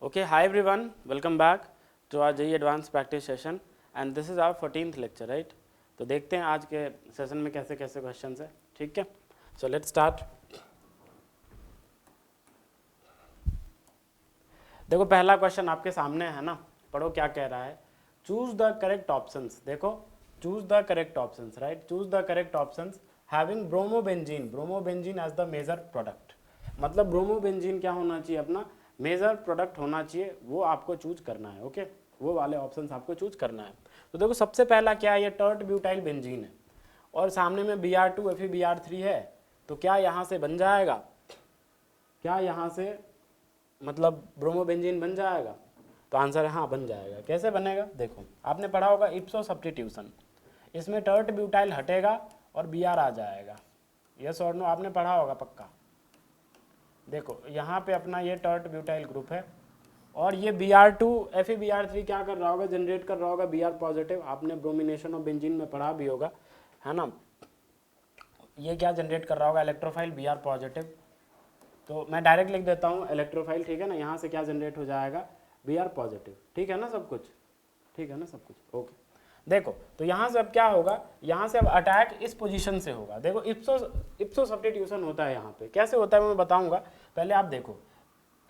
Okay, hi everyone, welcome back to our JEE Advanced Practice session and this is our 14th lecture, right? तो देखते हैं आज के session में कैसे कैसे क्वेश्चंस है, ठीक है? So let's start. देखो पहला क्वेश्चन आपके सामने है ना, पढ़ो क्या कह रहा है. Choose the correct options. देखो choose the correct options, right? Choose the correct options having bromobenzene as the major product. मतलब ब्रोमोबेंजीन क्या होना चाहिए, अपना मेजर प्रोडक्ट होना चाहिए, वो आपको चूज करना है. ओके, वो वाले ऑप्शंस आपको चूज करना है. तो देखो सबसे पहला क्या है, ये टर्ट ब्यूटाइल बेंजीन है और सामने में Br2 FeBr3 है. तो क्या यहाँ से बन जाएगा, क्या यहाँ से मतलब ब्रोमोबेंजीन बन जाएगा? तो आंसर है हाँ, बन जाएगा. कैसे बनेगा? देखो आपने पढ़ा होगा इप्सो सब्स्टिट्यूशन. इसमें टर्ट ब्यूटाइल हटेगा और Br आ जाएगा. यस और नो, आपने पढ़ा होगा पक्का. देखो यहाँ पे अपना ये टर्ट ब्यूटाइल ग्रुप है और ये Br2 FeBr3 क्या कर रहा होगा, जनरेट कर रहा होगा Br पॉजिटिव. आपने ब्रोमिनेशन ऑफ बेंजीन में पढ़ा भी होगा, है ना? ये क्या जनरेट कर रहा होगा, इलेक्ट्रोफाइल Br पॉजिटिव. तो मैं डायरेक्ट लिख देता हूँ इलेक्ट्रोफाइल, ठीक है ना? यहाँ से क्या जनरेट हो जाएगा, Br पॉजिटिव. ठीक है ना सब कुछ? ठीक है ना सब कुछ? ओके. देखो तो यहाँ से अब क्या होगा, यहाँ से अब अटैक इस पोजीशन से होगा. देखो इप्सो सब्स्टिट्यूशन होता है यहाँ पे. कैसे होता है मैं बताऊंगा, पहले आप देखो.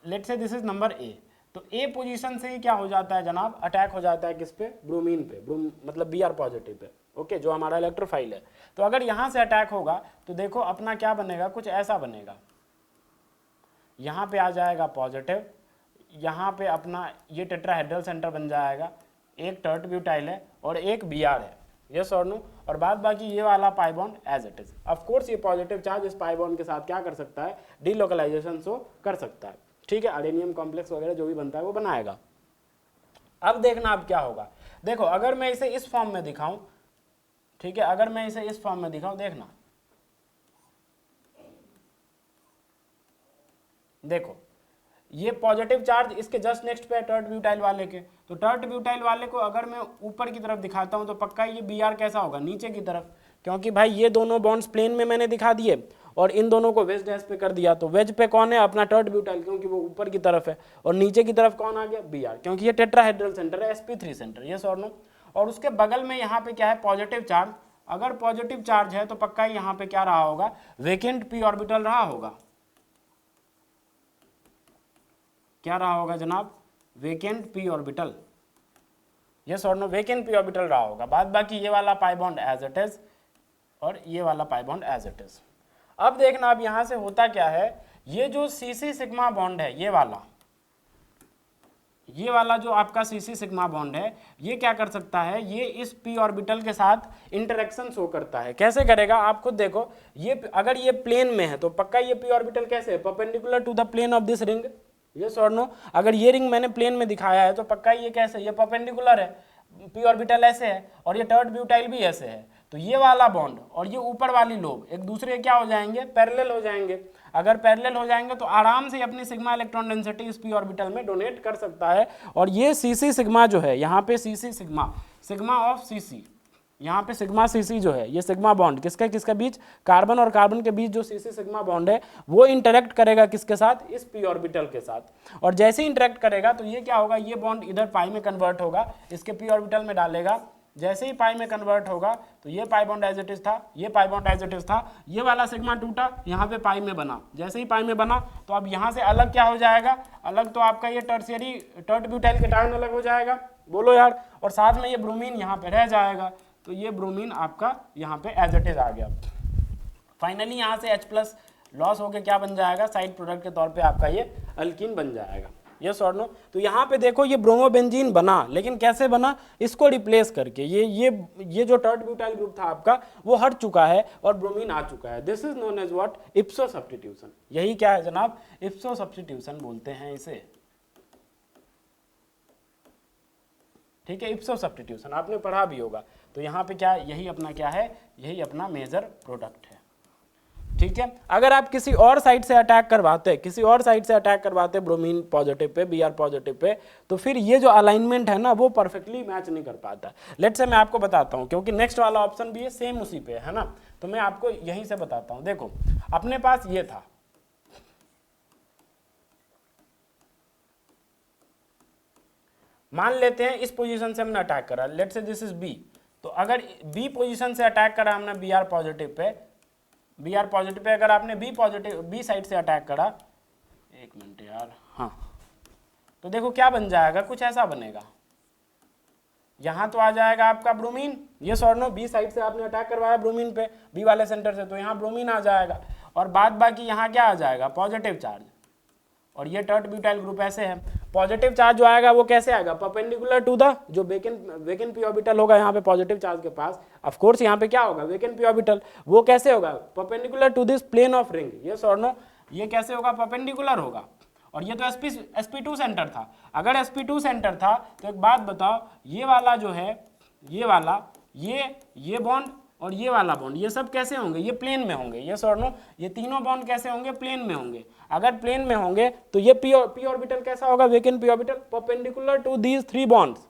Let's say this is number A. तो ए पोजीशन से ही क्या हो जाता है जनाब, अटैक हो जाता है किस पे, ब्रोमीन पे, मतलब Br पॉजिटिव पे. ओके, जो हमारा इलेक्ट्रोफाइल है. तो अगर यहाँ से अटैक होगा तो देखो अपना क्या बनेगा, कुछ ऐसा बनेगा. यहाँ पे आ जाएगा पॉजिटिव, यहाँ पे अपना ये टेट्राहेड्रल सेंटर बन जाएगा. एक टर्ट ब्यूटाइल है और एक Br है. यस और नो. और बाद बाकी ये वाला pi bond as it is. Of course ये पॉजिटिव चार्ज इस पाई बॉन्ड के साथ क्या कर सकता है, डीलोकलाइजेशन शो कर सकता है. ठीक है, अडेनियम कॉम्प्लेक्स वगैरह जो भी बनता है वो बनाएगा. अब देखना अब क्या होगा. देखो अगर मैं इसे इस फॉर्म में दिखाऊं, ठीक है, अगर मैं इसे इस फॉर्म में दिखाऊं, देखना देखो ये पॉजिटिव चार्ज इसके जस्ट नेक्स्ट पे है टर्ट ब्यूटाइल वाले के. तो टर्ट ब्यूटाइल वाले को अगर मैं ऊपर की तरफ दिखाता हूं तो पक्का ये Br कैसा होगा, नीचे की तरफ. क्योंकि भाई ये दोनों बॉन्ड्स प्लेन में मैंने दिखा दिए और इन दोनों को वेज डैश पे कर दिया. तो वेज पे कौन है, अपना टर्ट ब्यूटाइल, क्योंकि वो ऊपर की तरफ है. और नीचे की तरफ कौन आ गया, Br, क्योंकि ये टेट्राहेड्रल सेंटर है, sp3 सेंटर. यस और नो. और उसके बगल में यहाँ पे क्या है, पॉजिटिव चार्ज. अगर पॉजिटिव चार्ज है तो पक्का यहाँ पे क्या रहा होगा, वेकेंट p ऑर्बिटल रहा होगा. क्या रहा होगा जनाब, वेकेंट p ऑर्बिटल. यस और नो, वेकेंट p ऑर्बिटल रहा होगा. बाद बाकी ये वाला pi bond as it is और ये वाला pi bond as it is. अब देखना अब यहां से होता क्या है, ये जो सीसी सिग्मा बॉन्ड है, ये वाला जो आपका सीसी सिग्मा बॉन्ड है, ये क्या कर सकता है, ये इस p ऑर्बिटल के साथ इंटरेक्शन शो करता है. कैसे करेगा आप खुद देखो. ये अगर ये प्लेन में है तो पक्का ये p ऑर्बिटल कैसे है, perpendicular to the plane of this ring. Yes और नो. अगर ये रिंग मैंने प्लेन में दिखाया है तो पक्का ये कैसे, ये परपेंडिकुलर है, p ऑर्बिटल ऐसे है और ये टर्ट ब्यूटाइल भी ऐसे है. तो ये वाला बॉन्ड और ये ऊपर वाली लोब एक दूसरे क्या हो जाएंगे, पैरेलल हो जाएंगे. अगर पैरेलल हो जाएंगे तो आराम से अपनी सिग्मा इलेक्ट्रॉन डेंसिटी इस p ऑर्बिटल में डोनेट कर सकता है. और ये सीसी सिग्मा जो है यहाँ पे, सीसी सिग्मा ऑफ सीसी, यहाँ पे सिग्मा सीसी जो है, ये सिग्मा बॉन्ड किसके किसके बीच, कार्बन और कार्बन के बीच जो सीसी सिग्मा बॉन्ड है वो इंटरेक्ट करेगा किसके साथ, इस p ऑर्बिटल के साथ. और जैसे ही इंटरेक्ट करेगा तो ये क्या होगा, ये बॉन्ड इधर पाई में कन्वर्ट होगा, इसके p ऑर्बिटल में डालेगा. जैसे ही पाई में कन्वर्ट होगा तो ये pi bond as it is था, ये pi bond as it is था, ये वाला सिग्मा टूटा, यहाँ पे पाई में बना. जैसे ही पाई में बना तो अब यहाँ से अलग क्या हो जाएगा, अलग तो आपका ये टर्शियरी टर्ट ब्यूटाइल केटायन अलग हो जाएगा, बोलो यार. और साथ में ये ब्रोमीन यहाँ पे रह जाएगा. तो ये ब्रोमीन आपका यहाँ पे एज इट इज आ गया. फाइनली यहाँ से H+ लॉस होकर क्या बन जाएगा, साइड प्रोडक्ट के तौर पे आपका ये अल्कीन बन जाएगा. यस और नो. तो यहाँ पे देखो ये ब्रोमोबेंजीन बना, लेकिन कैसे बना, इसको रिप्लेस करके. ये जो टर्ट ब्यूटाइल ग्रुप था आपका वो हट चुका है और ब्रोमीन आ चुका है. This is known as what, ipso substitution. यही क्या है जनाब, इप्सो सब्स्टिट्यूशन बोलते हैं इसे. ठीक है, इप्सो सब्स्टिट्यूशन आपने पढ़ा भी होगा. तो यहाँ पे क्या, यही अपना क्या है, यही अपना मेजर प्रोडक्ट है. ठीक है, अगर आप किसी और साइड से अटैक करवाते bromine positive pay, Br positive pay, तो फिर ये जो अलाइनमेंट है ना वो परफेक्टली मैच नहीं कर पाता. लेट्स से मैं आपको बताता हूँ, क्योंकि नेक्स्ट वाला ऑप्शन भी है सेम उसी पे है ना, तो मैं आपको यहीं से बताता हूँ. देखो अपने पास ये था, मान लेते हैं इस पोजीशन से हमने अटैक करा, late say this is B, तो अगर बी पोजीशन से अटैक करा हमने बी आर पॉजिटिव पे अगर आपने बी साइड से अटैक करा, एक मिनट यार, हाँ, तो देखो क्या बन जाएगा, कुछ ऐसा बनेगा, यहां तो आ जाएगा आपका ब्रोमीन, ये सॉर्नो बी साइड से आपने अटैक करवाया ब्रोमीन पे बी वाले सेंटर से, तो यहाँ ब्रोमीन आ जाएगा, और बाद बाकी यहाँ क्या आ जाएगा, पॉजिटिव चार्ज, और ये टर्ट ब्यूटाइल ग्रुप ऐसे है, पॉजिटिव चार्ज जो आएगा वो कैसे आएगा, परपेंडिकुलर टू द जो वेकेंट पी ऑर्बिटल होगा यहाँ पे पॉजिटिव चार्ज के पास, ऑफ कोर्स यहाँ पे क्या होगा, वेकेंट पी ऑर्बिटल, वो कैसे होगा, perpendicular to this plane of ring, ये सॉर्नो ये कैसे होगा, परपेंडिकुलर होगा, और ये तो sp2 सेंटर था, अगर sp2 सेंटर था तो एक बात बताओ, ये वाला जो है, ये वाला, ये बॉन्ड और ये वाला बॉन्ड, ये सब कैसे होंगे, ये प्लेन में होंगे, ये सॉर्नो ये तीनों बॉन्ड कैसे होंगे, प्लेन में होंगे, अगर प्लेन में होंगे तो ये पी ऑर्बिटल कैसा होगा, vacant p orbital, perpendicular to these three bonds,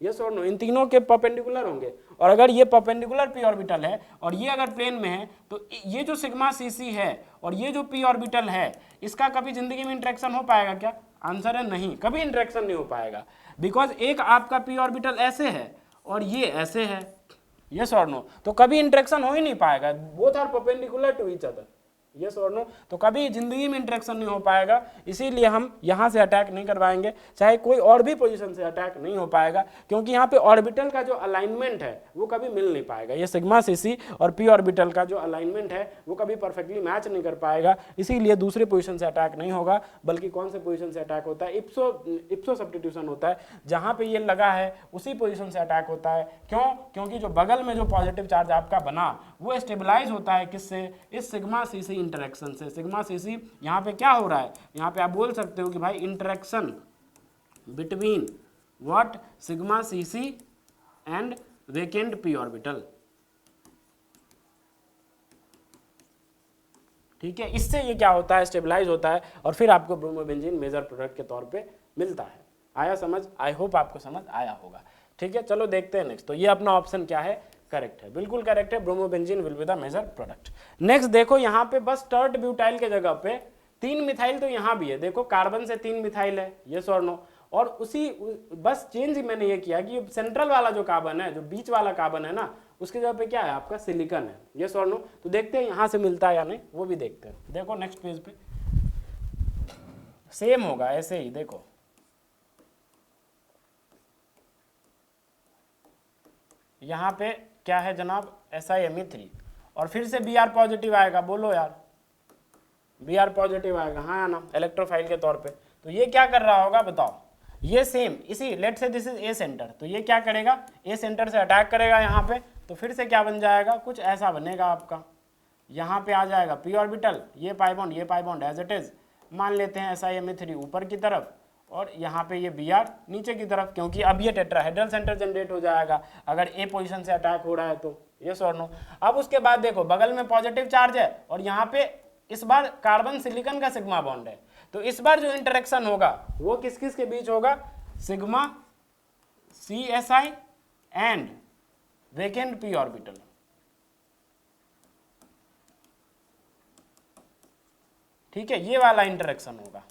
ये सॉर्नो इन तीनों के परपेंडिकुलर होंगे, और अगर ये परपेंडिकुलर पी ऑर्बिटल है और ये अगर प्लेन में है तो ये जो सिग्मा सीसी है और ये जो पी ऑर्बिटल है, इसका कभी जिंदगी में इंटरेक्शन हो पाएगा क्या, आंसर है नहीं, कभी इंटरेक्शन नहीं हो पाएगा, बिकॉज एक आपका पी ऑर्बिटल ऐसे है और ये ऐसे है, यस और नो, तो कभी इंटरेक्शन हो ही नहीं पाएगा, both are perpendicular to each other, yes और नो, तो कभी जिंदगी में इंटरेक्शन नहीं हो पाएगा, इसीलिए हम यहाँ से अटैक नहीं करवाएंगे, चाहे कोई और भी पोजीशन से अटैक नहीं हो पाएगा, क्योंकि यहाँ पे ऑर्बिटल का जो अलाइनमेंट है वो कभी मिल नहीं पाएगा, ये सिग्मा सीसी और पी ऑर्बिटल का जो अलाइनमेंट है वो कभी परफेक्टली मैच नहीं कर पाएगा, इसीलिए दूसरे पोजीशन से अटैक नहीं होगा, बल्कि कौन से पोजीशन से अटैक होता है, इप्सो सब्स्टिट्यूशन होता है, जहाँ पे ये लगा है उसी पोजीशन से अटैक होता है, क्यों, क्योंकि जो बगल में जो पॉजिटिव चार्ज आपका बना वो स्टेबलाइज होता है किससे, इस सिग्मा सीसी इंटरेक्शन से, सिग्मा सीसी यहाँ पे क्या हो रहा है, यहाँ पे आप बोल सकते हो कि भाई interaction between what, sigma CC and vacant p orbital, ठीक है, इससे ये क्या होता है, स्टेबलाइज होता है, और फिर आपको ब्रोमोबेंजीन मेजर प्रोडक्ट के तौर पे मिलता है, आया समझ, आई होप आपको समझ आया होगा, ठीक है, चलो देखते हैं नेक्स्ट, तो ये अपना ऑप्शन क्या है, करेक्ट है, बिल्कुल करेक्ट है, bromobenzene will be the major product. Next देखो यहाँ पे बस टर्ट ब्यूटाइल के जगह पे 3 मिथाइल तो यहाँ भी है, देखो कार्बन से 3 मिथाइल है, यस और नो, और उसी बस चेंज मैंने ये किया कि सेंट्रल वाला जो कार्बन है, जो बीच वाला कार्बन है ना, उसके जगह पे क्या है आपका सिलिकॉन है, यस और नो, तो देखते हैं यहाँ से मिलता है या नहीं, वो भी देखते हैं, देखो नेक्स्ट पेज पे सेम होगा ऐसे ही, देखो यहाँ पे क्या है जनाब, SiMe3, और फिर से Br पॉजिटिव आएगा, बोलो यार, Br पॉजिटिव आएगा, हाँ या ना, इलेक्ट्रोफाइल के तौर पे, तो ये क्या कर रहा होगा बताओ, ये सेम इसी, late say this is a centre, तो ये क्या करेगा, ए सेंटर से अटैक करेगा यहाँ पे, तो फिर से क्या बन जाएगा, कुछ ऐसा बनेगा आपका, यहाँ पे आ जाएगा पी ऑर्बिटल, ये pi bond as it is, मान लेते हैं SiMe3 ऊपर की तरफ, और यहाँ पे ये Br नीचे की तरफ, क्योंकि अब ये टेट्राहेड्रल सेंटर जनरेट हो जाएगा अगर ए पोजीशन से अटैक हो रहा है तो, यस और नो। अब उसके बाद देखो बगल में पॉजिटिव चार्ज है और यहाँ पे इस बार कार्बन सिलिकॉन का सिग्मा बॉन्ड है, तो इस बार जो इंटरेक्शन होगा वो किस किस के बीच होगा, sigma CSi and vacant p orbital, ठीक है, ये वाला इंटरेक्शन होगा,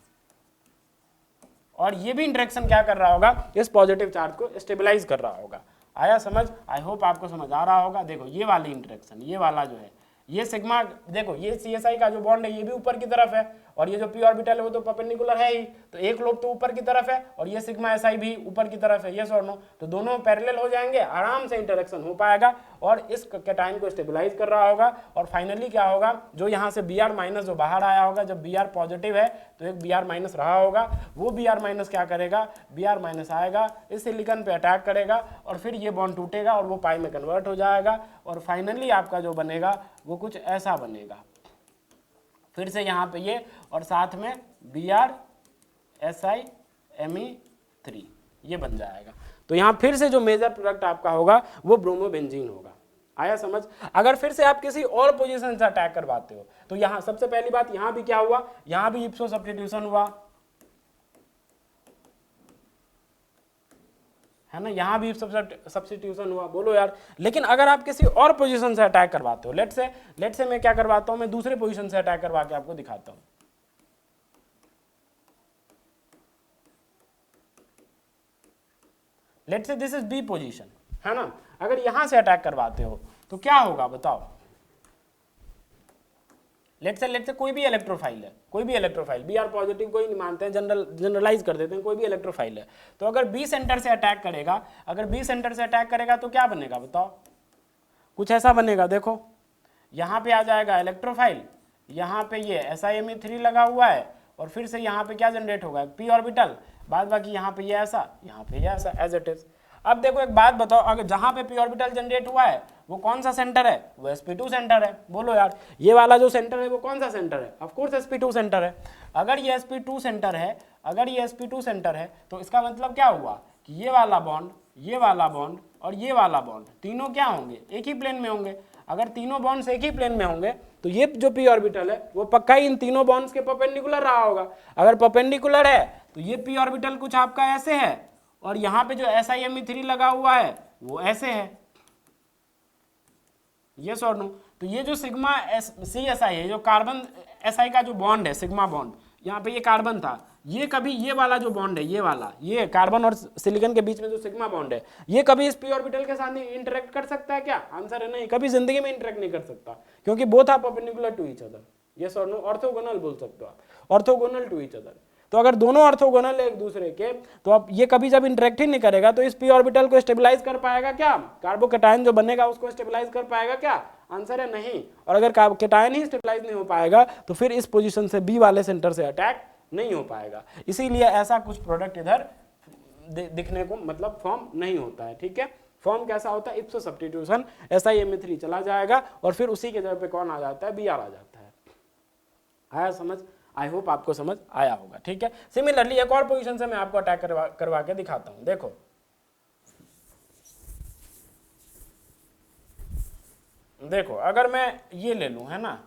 और ये भी इंटरेक्शन क्या कर रहा होगा, इस पॉजिटिव चार्ज को स्टेबलाइज कर रहा होगा, आया समझ, आई होप आपको समझ आ रहा होगा। देखो ये वाली इंटरेक्शन, ये वाला जो है, ये सिग्मा, देखो ये CSi का जो बॉन्ड है ये भी ऊपर की तरफ है, और ये जो पी ऑर्बिटल है वो तो परपेंडिकुलर है ही, तो एक लोब तो ऊपर की तरफ है और ये सिग्मा SI भी ऊपर की तरफ है, यस और नो, तो दोनों पैरेलल हो जाएंगे, आराम से इंटरेक्शन हो पाएगा और इस कैटायन को स्टेबलाइज कर रहा होगा, और फाइनली क्या होगा, जो यहाँ से Br माइनस जो बाहर आया होगा, जब Br पॉजिटिव है तो एक Br माइनस रहा होगा, वो Br माइनस क्या करेगा, Br माइनस आएगा, इस सिलिकॉन पे अटैक करेगा और फिर ये बॉन्ड टूटेगा और वो पाई में कन्वर्ट हो जाएगा, और फाइनली आपका जो बनेगा वो कुछ ऐसा बनेगा, फिर से यहाँ पे ये और साथ में Br SiMe3 ये बन जाएगा, तो यहाँ फिर से जो मेजर प्रोडक्ट आपका होगा वो ब्रोमोबेंजीन होगा, आया समझ। अगर फिर से आप किसी और पोजीशन से अटैक करवाते हो तो यहाँ सबसे पहली बात, यहाँ भी क्या हुआ, यहाँ भी इप्सो सब्स्टिट्यूशन हुआ है ना, यहाँ भी सब्स्टिट्यूशन हुआ, बोलो यार। लेकिन अगर आप किसी और पोजीशन से अटैक करवाते हो, लेट से मैं क्या करवाता हूँ, मैं दूसरे पोजीशन से अटैक करवा के आपको दिखाता हूँ, let's say this is B position, है ना, अगर यहां से अटैक करवाते हो तो क्या होगा बताओ। लेट्स से कोई भी इलेक्ट्रोफाइल है, कोई भी इलेक्ट्रोफाइल, बी आर पॉजिटिव कोई नहीं मानते हैं, जनरलाइज कर देते हैं, कोई भी इलेक्ट्रोफाइल है, तो अगर बी सेंटर से अटैक करेगा, अगर बी सेंटर से अटैक करेगा तो क्या बनेगा बताओ, कुछ ऐसा बनेगा, देखो यहाँ पे आ जाएगा इलेक्ट्रोफाइल, यहाँ पे ये SiMe3 लगा हुआ है, और फिर से यहाँ पे क्या जनरेट होगा, p ऑर्बिटल, बाद बाकी यहाँ पे ये ऐसा, यहाँ पे ये ऐसा, एज इट इज। अब देखो एक बात बताओ, अगर जहाँ पे p ऑर्बिटल जनरेट हुआ है वो कौन सा सेंटर है, वो sp2 सेंटर है, बोलो यार, ये वाला जो सेंटर है वो कौन सा सेंटर है, ऑफ कोर्स sp2 सेंटर है। अगर ये sp2 सेंटर है, अगर ये sp2 सेंटर है तो इसका मतलब क्या हुआ कि ये वाला बॉन्ड, ये वाला बॉन्ड और ये वाला बॉन्ड तीनों क्या होंगे, एक ही प्लेन में होंगे। अगर तीनों बॉन्ड्स एक ही प्लेन में होंगे तो ये जो p ऑर्बिटल है वो पक्का ही इन तीनों बॉन्ड्स के परपेंडिकुलर रहा होगा। अगर परपेंडिकुलर है तो ये p ऑर्बिटल कुछ आपका ऐसे है, और यहाँ पे जो SiMe3 लगा हुआ है वो ऐसे है, ये सॉर नो। तो ये जो सिग्मा CSI है, जो कार्बन SI का जो बॉन्ड है, सिग्मा बॉन्ड, यहाँ पे ये कार्बन था, ये कभी ये वाला जो बॉन्ड है, ये वाला, ये कार्बन और सिलिकॉन के बीच में जो सिग्मा बॉन्ड है, ये कभी इस p ऑर्बिटल के साथ इंटरेक्ट कर सकता है क्या, आंसर है नहीं, कभी जिंदगी में इंटरेक्ट नहीं कर सकता, क्योंकि both are perpendicular to each other, yes और नो, ऑर्थोगोनल बोल सकते हो आप, ऑर्थोगोनल टू ईच अदर। तो अगर दोनों ऑर्थोगोनल है एक दूसरे के, तो अब ये कभी जब इंटरेक्ट ही नहीं करेगा तो इस p ऑर्बिटल को स्टेबलाइज कर पाएगा क्या, कार्बोकेटायन जो बनेगा उसको स्टेबलाइज कर पाएगा क्या, आंसर है नहीं। और अगर कार्बोकेटायन ही स्टेबलाइज नहीं हो पाएगा तो फिर इस पोजीशन से बी वाले सेंटर से अटैक नहीं हो पाएगा, इसीलिए ऐसा कुछ प्रोडक्ट इधर दिखने को मतलब फॉर्म नहीं होता है, ठीक है। फॉर्म कैसा होता है, इप्सो सब्स्टिट्यूशन, SiMe3 चला जाएगा और फिर उसी के जगह पे कौन आ जाता है, Br आ जाता है। आया समझ, आई होप आपको समझ आया होगा, ठीक है। सिमिलरली एक और पोजीशन से मैं आपको अटैक करवा के दिखाता हूं, देखो देखो अगर मैं ये ले लूं, है ना,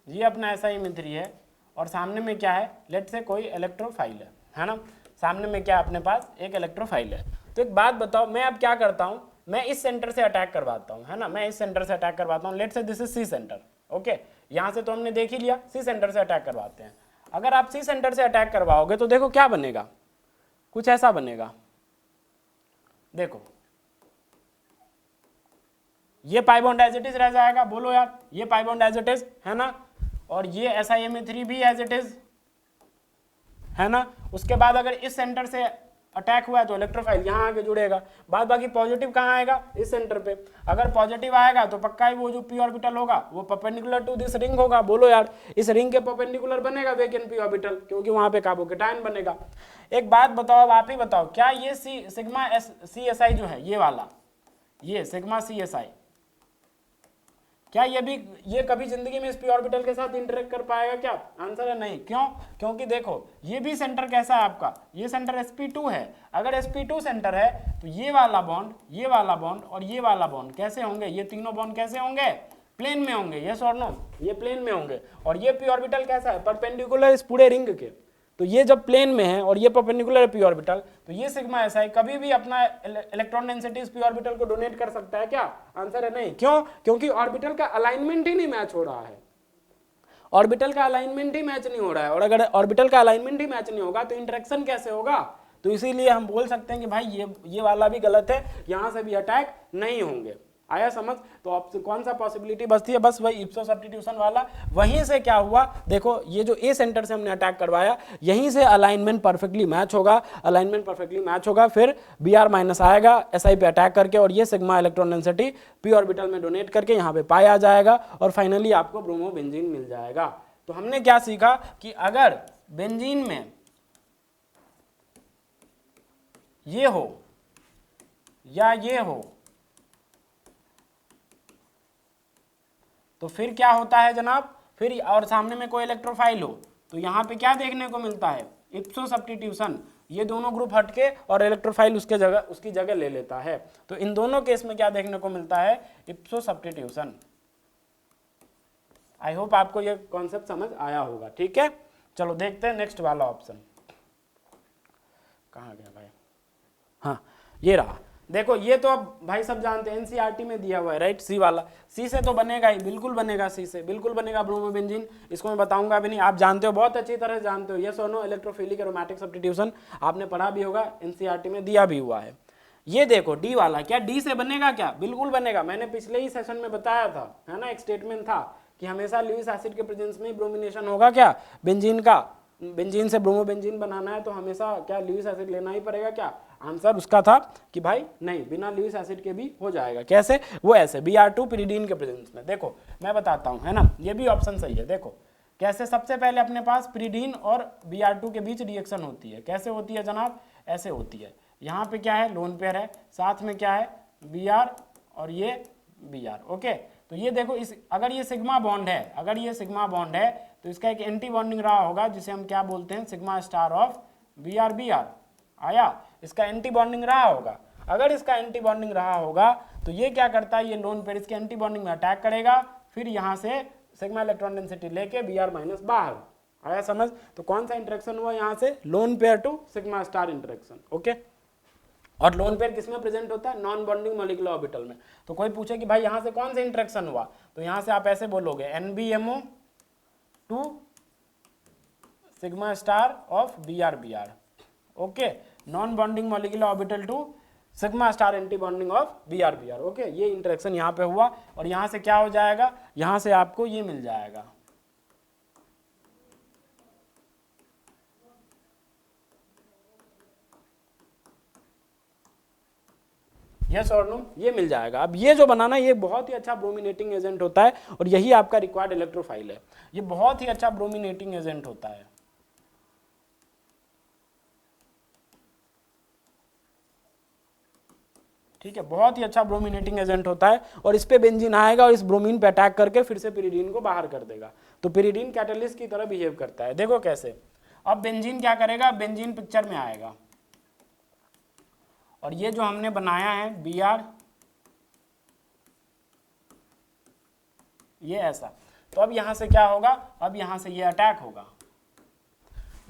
ये अपना SiMe3 है और सामने में क्या है, लेट से कोई इलेक्ट्रोफाइल है ना, सामने में क्या अपने पास एक इलेक्ट्रोफाइल है। तो एक बात बताओ, मैं अब क्या करता हूं, मैं इस सेंटर से अटैक करवाता हूं, है ना, मैं इस सेंटर से अटैक करवाता हूं, let say this is C centre, okay, यहां से तो हमने देख ही लिया, सी सेंटर से अटैक करवाते हैं। अगर आप सी सेंटर से अटैक करवाओगे तो देखो क्या बनेगा, कुछ ऐसा बनेगा, देखो ये pi bond as it is रह जाएगा, बोलो यार, ये pi bond as it is है ना, और ये SiMe3 भी एज इट इज है ना। उसके बाद अगर इस सेंटर से अटैक हुआ है तो इलेक्ट्रोफाइल यहाँ आके जुड़ेगा, बाद बाकी पॉजिटिव कहाँ आएगा, इस सेंटर पे। अगर पॉजिटिव आएगा तो पक्का ही वो जो p ऑर्बिटल होगा वो परपेंडिकुलर टू दिस रिंग होगा, बोलो यार, इस रिंग के परपेंडिकुलर बनेगा वेकेंट p ऑर्बिटल, क्योंकि वहां पे कार्बोकेटायन बनेगा। एक बात बताओ, अब आप ही बताओ, क्या ये सिग्मा CSI जो है, ये वाला, ये सिग्मा CSI, क्या ये कभी जिंदगी में इस p ऑर्बिटल के साथ इंटरेक्ट कर पाएगा क्या, आंसर है नहीं। क्यों, क्योंकि देखो ये भी सेंटर कैसा है आपका, ये सेंटर sp2 है, अगर sp2 सेंटर है तो ये वाला बॉन्ड, ये वाला बॉन्ड और ये वाला बॉन्ड कैसे होंगे, ये तीनों बॉन्ड कैसे होंगे, प्लेन में होंगे, यस और नो, ये प्लेन में होंगे। और ये p ऑर्बिटल कैसा है, परपेंडिकुलर इस पूरे रिंग के, तो ये जब प्लेन में है और ये परपेंडिकुलर है p ऑर्बिटल, तो ये सिग्मा SI कभी भी अपना इलेक्ट्रॉन डेंसिटी इस p ऑर्बिटल को डोनेट कर सकता है क्या, आंसर है नहीं। क्यों, क्योंकि ऑर्बिटल का अलाइनमेंट ही नहीं मैच हो रहा है, ऑर्बिटल का अलाइनमेंट ही मैच नहीं हो रहा है, और अगर ऑर्बिटल का अलाइनमेंट ही मैच नहीं होगा तो इंटरेक्शन कैसे होगा। तो इसीलिए हम बोल सकते हैं कि भाई ये वाला भी गलत है, यहां से भी अटैक नहीं होंगे। आया समझ, तो अब कौन सा पॉसिबिलिटी बचती है, बस वही इप्सो सब्स्टिट्यूशन वाला। वहीं से क्या हुआ, देखो ये जो ए सेंटर से हमने अटैक करवाया, यहीं से अलाइनमेंट परफेक्टली मैच होगा, अलाइनमेंट परफेक्टली मैच होगा, फिर Br माइनस आएगा SI पे अटैक करके, और ये sigma electron density p orbital में डोनेट करके यहाँ पे पाया जाएगा, और फाइनली आपको ब्रोमोबेंजीन मिल जाएगा। तो हमने क्या सीखा कि अगर बेंजीन में ये हो या ये हो तो फिर क्या होता है जनाब, फिर और सामने में कोई इलेक्ट्रोफाइल हो तो यहाँ पे क्या देखने को मिलता है, इप्सो सब्स्टिट्यूशन, ये दोनों ग्रुप हटके और इलेक्ट्रोफाइल उसकी जगह ले लेता है। तो इन दोनों केस में क्या देखने को मिलता है, इप्सो सब्स्टिट्यूशन। आई होप आपको ये कॉन्सेप्ट समझ आया होगा, ठीक है। चलो देखते हैं नेक्स्ट वाला ऑप्शन, कहाँ गया भाई, हाँ ये रहा। देखो ये तो अब भाई सब जानते हैं, एनसीईआरटी में दिया हुआ है राइट, सी वाला, सी से तो बनेगा ही, बिल्कुल बनेगा, सी से बिल्कुल बनेगा ब्रोमोबेंजीन, इसको मैं बताऊंगा भी नहीं, आप जानते हो, बहुत अच्छी तरह से जानते हो, यस और नो, इलेक्ट्रोफिलिक एरोमेटिक सब्स्टिट्यूशन आपने पढ़ा भी होगा, एनसीईआरटी में दिया भी हुआ है। ये देखो डी वाला, क्या डी से बनेगा क्या, बिल्कुल बनेगा, मैंने पिछले ही सेशन में बताया था, है ना, एक स्टेटमेंट था कि हमेशा लुईस एसिड के प्रेजेंस में ब्रोमिनेशन होगा क्या, बेंजीन का, बेंजीन से ब्रोमोबेंजीन बनाना है तो हमेशा क्या लुईस एसिड लेना ही पड़ेगा क्या, आंसर उसका था कि भाई नहीं, बिना लुईस एसिड के भी हो जाएगा। कैसे, वो ऐसे Br2 पिरिडीन के प्रेजेंस में। देखो मैं बताता हूँ, है ना, ये भी ऑप्शन सही है। देखो कैसे, सबसे पहले अपने पास पिरिडीन और Br2 के बीच रिएक्शन होती है, कैसे होती है जनाब, ऐसे होती है, यहाँ पे क्या है, लोन पेयर है, साथ में क्या है, Br और ये Br, ओके। तो ये देखो, इस अगर ये सिग्मा बॉन्ड है, अगर ये सिग्मा बॉन्ड है तो इसका एक एंटी बॉन्डिंग रहा होगा जिसे हम क्या बोलते हैं, सिग्मा स्टार ऑफ Br आया, इसका एंटी बॉन्डिंग रहा होगा। अगर इसका एंटी बॉन्डिंग रहा होगा तो ये क्या करता है, ये लोन पेयर इसके एंटी बॉन्डिंग में अटैक करेगा, फिर यहाँ से सिग्मा इलेक्ट्रॉन डेंसिटी लेके Br माइनस बाहर आया, समझ। तो कौन सा इंटरेक्शन हुआ यहाँ से, lone pair to sigma star interaction, okay. और लोन पेयर किसमें प्रेजेंट होता है, नॉन बॉन्डिंग मॉलिक्यूलर ऑर्बिटल में। तो कोई पूछे कि भाई यहाँ से कौन सा इंटरेक्शन हुआ, तो यहाँ से आप ऐसे बोलोगे NBMO to sigma star of Br, okay, non bonding molecular orbital to sigma star anti bonding of Br, okay. ये इंटरेक्शन यहाँ पे हुआ और यहाँ से क्या हो जाएगा, यहाँ से आपको ये मिल जाएगा, यस और नो, ये मिल जाएगा। अब ये जो बनाना, ये बहुत ही अच्छा ब्रोमिनेटिंग एजेंट होता है और यही आपका रिक्वायर्ड इलेक्ट्रोफाइल है, ये बहुत ही अच्छा ब्रोमिनेटिंग एजेंट होता है, ठीक है, बहुत ही अच्छा ब्रोमिनेटिंग एजेंट होता है। और इस पे बेंजीन आएगा और इस ब्रोमीन पे अटैक करके फिर से पिरिडीन को बाहर कर देगा, तो पिरिडीन कैटलिस्ट की तरह बिहेव करता है। देखो कैसे, अब बेंजीन क्या करेगा, बेंजीन पिक्चर में आएगा और ये जो हमने बनाया है Br, ये ऐसा, तो अब यहाँ से क्या होगा, अब यहाँ से ये अटैक होगा,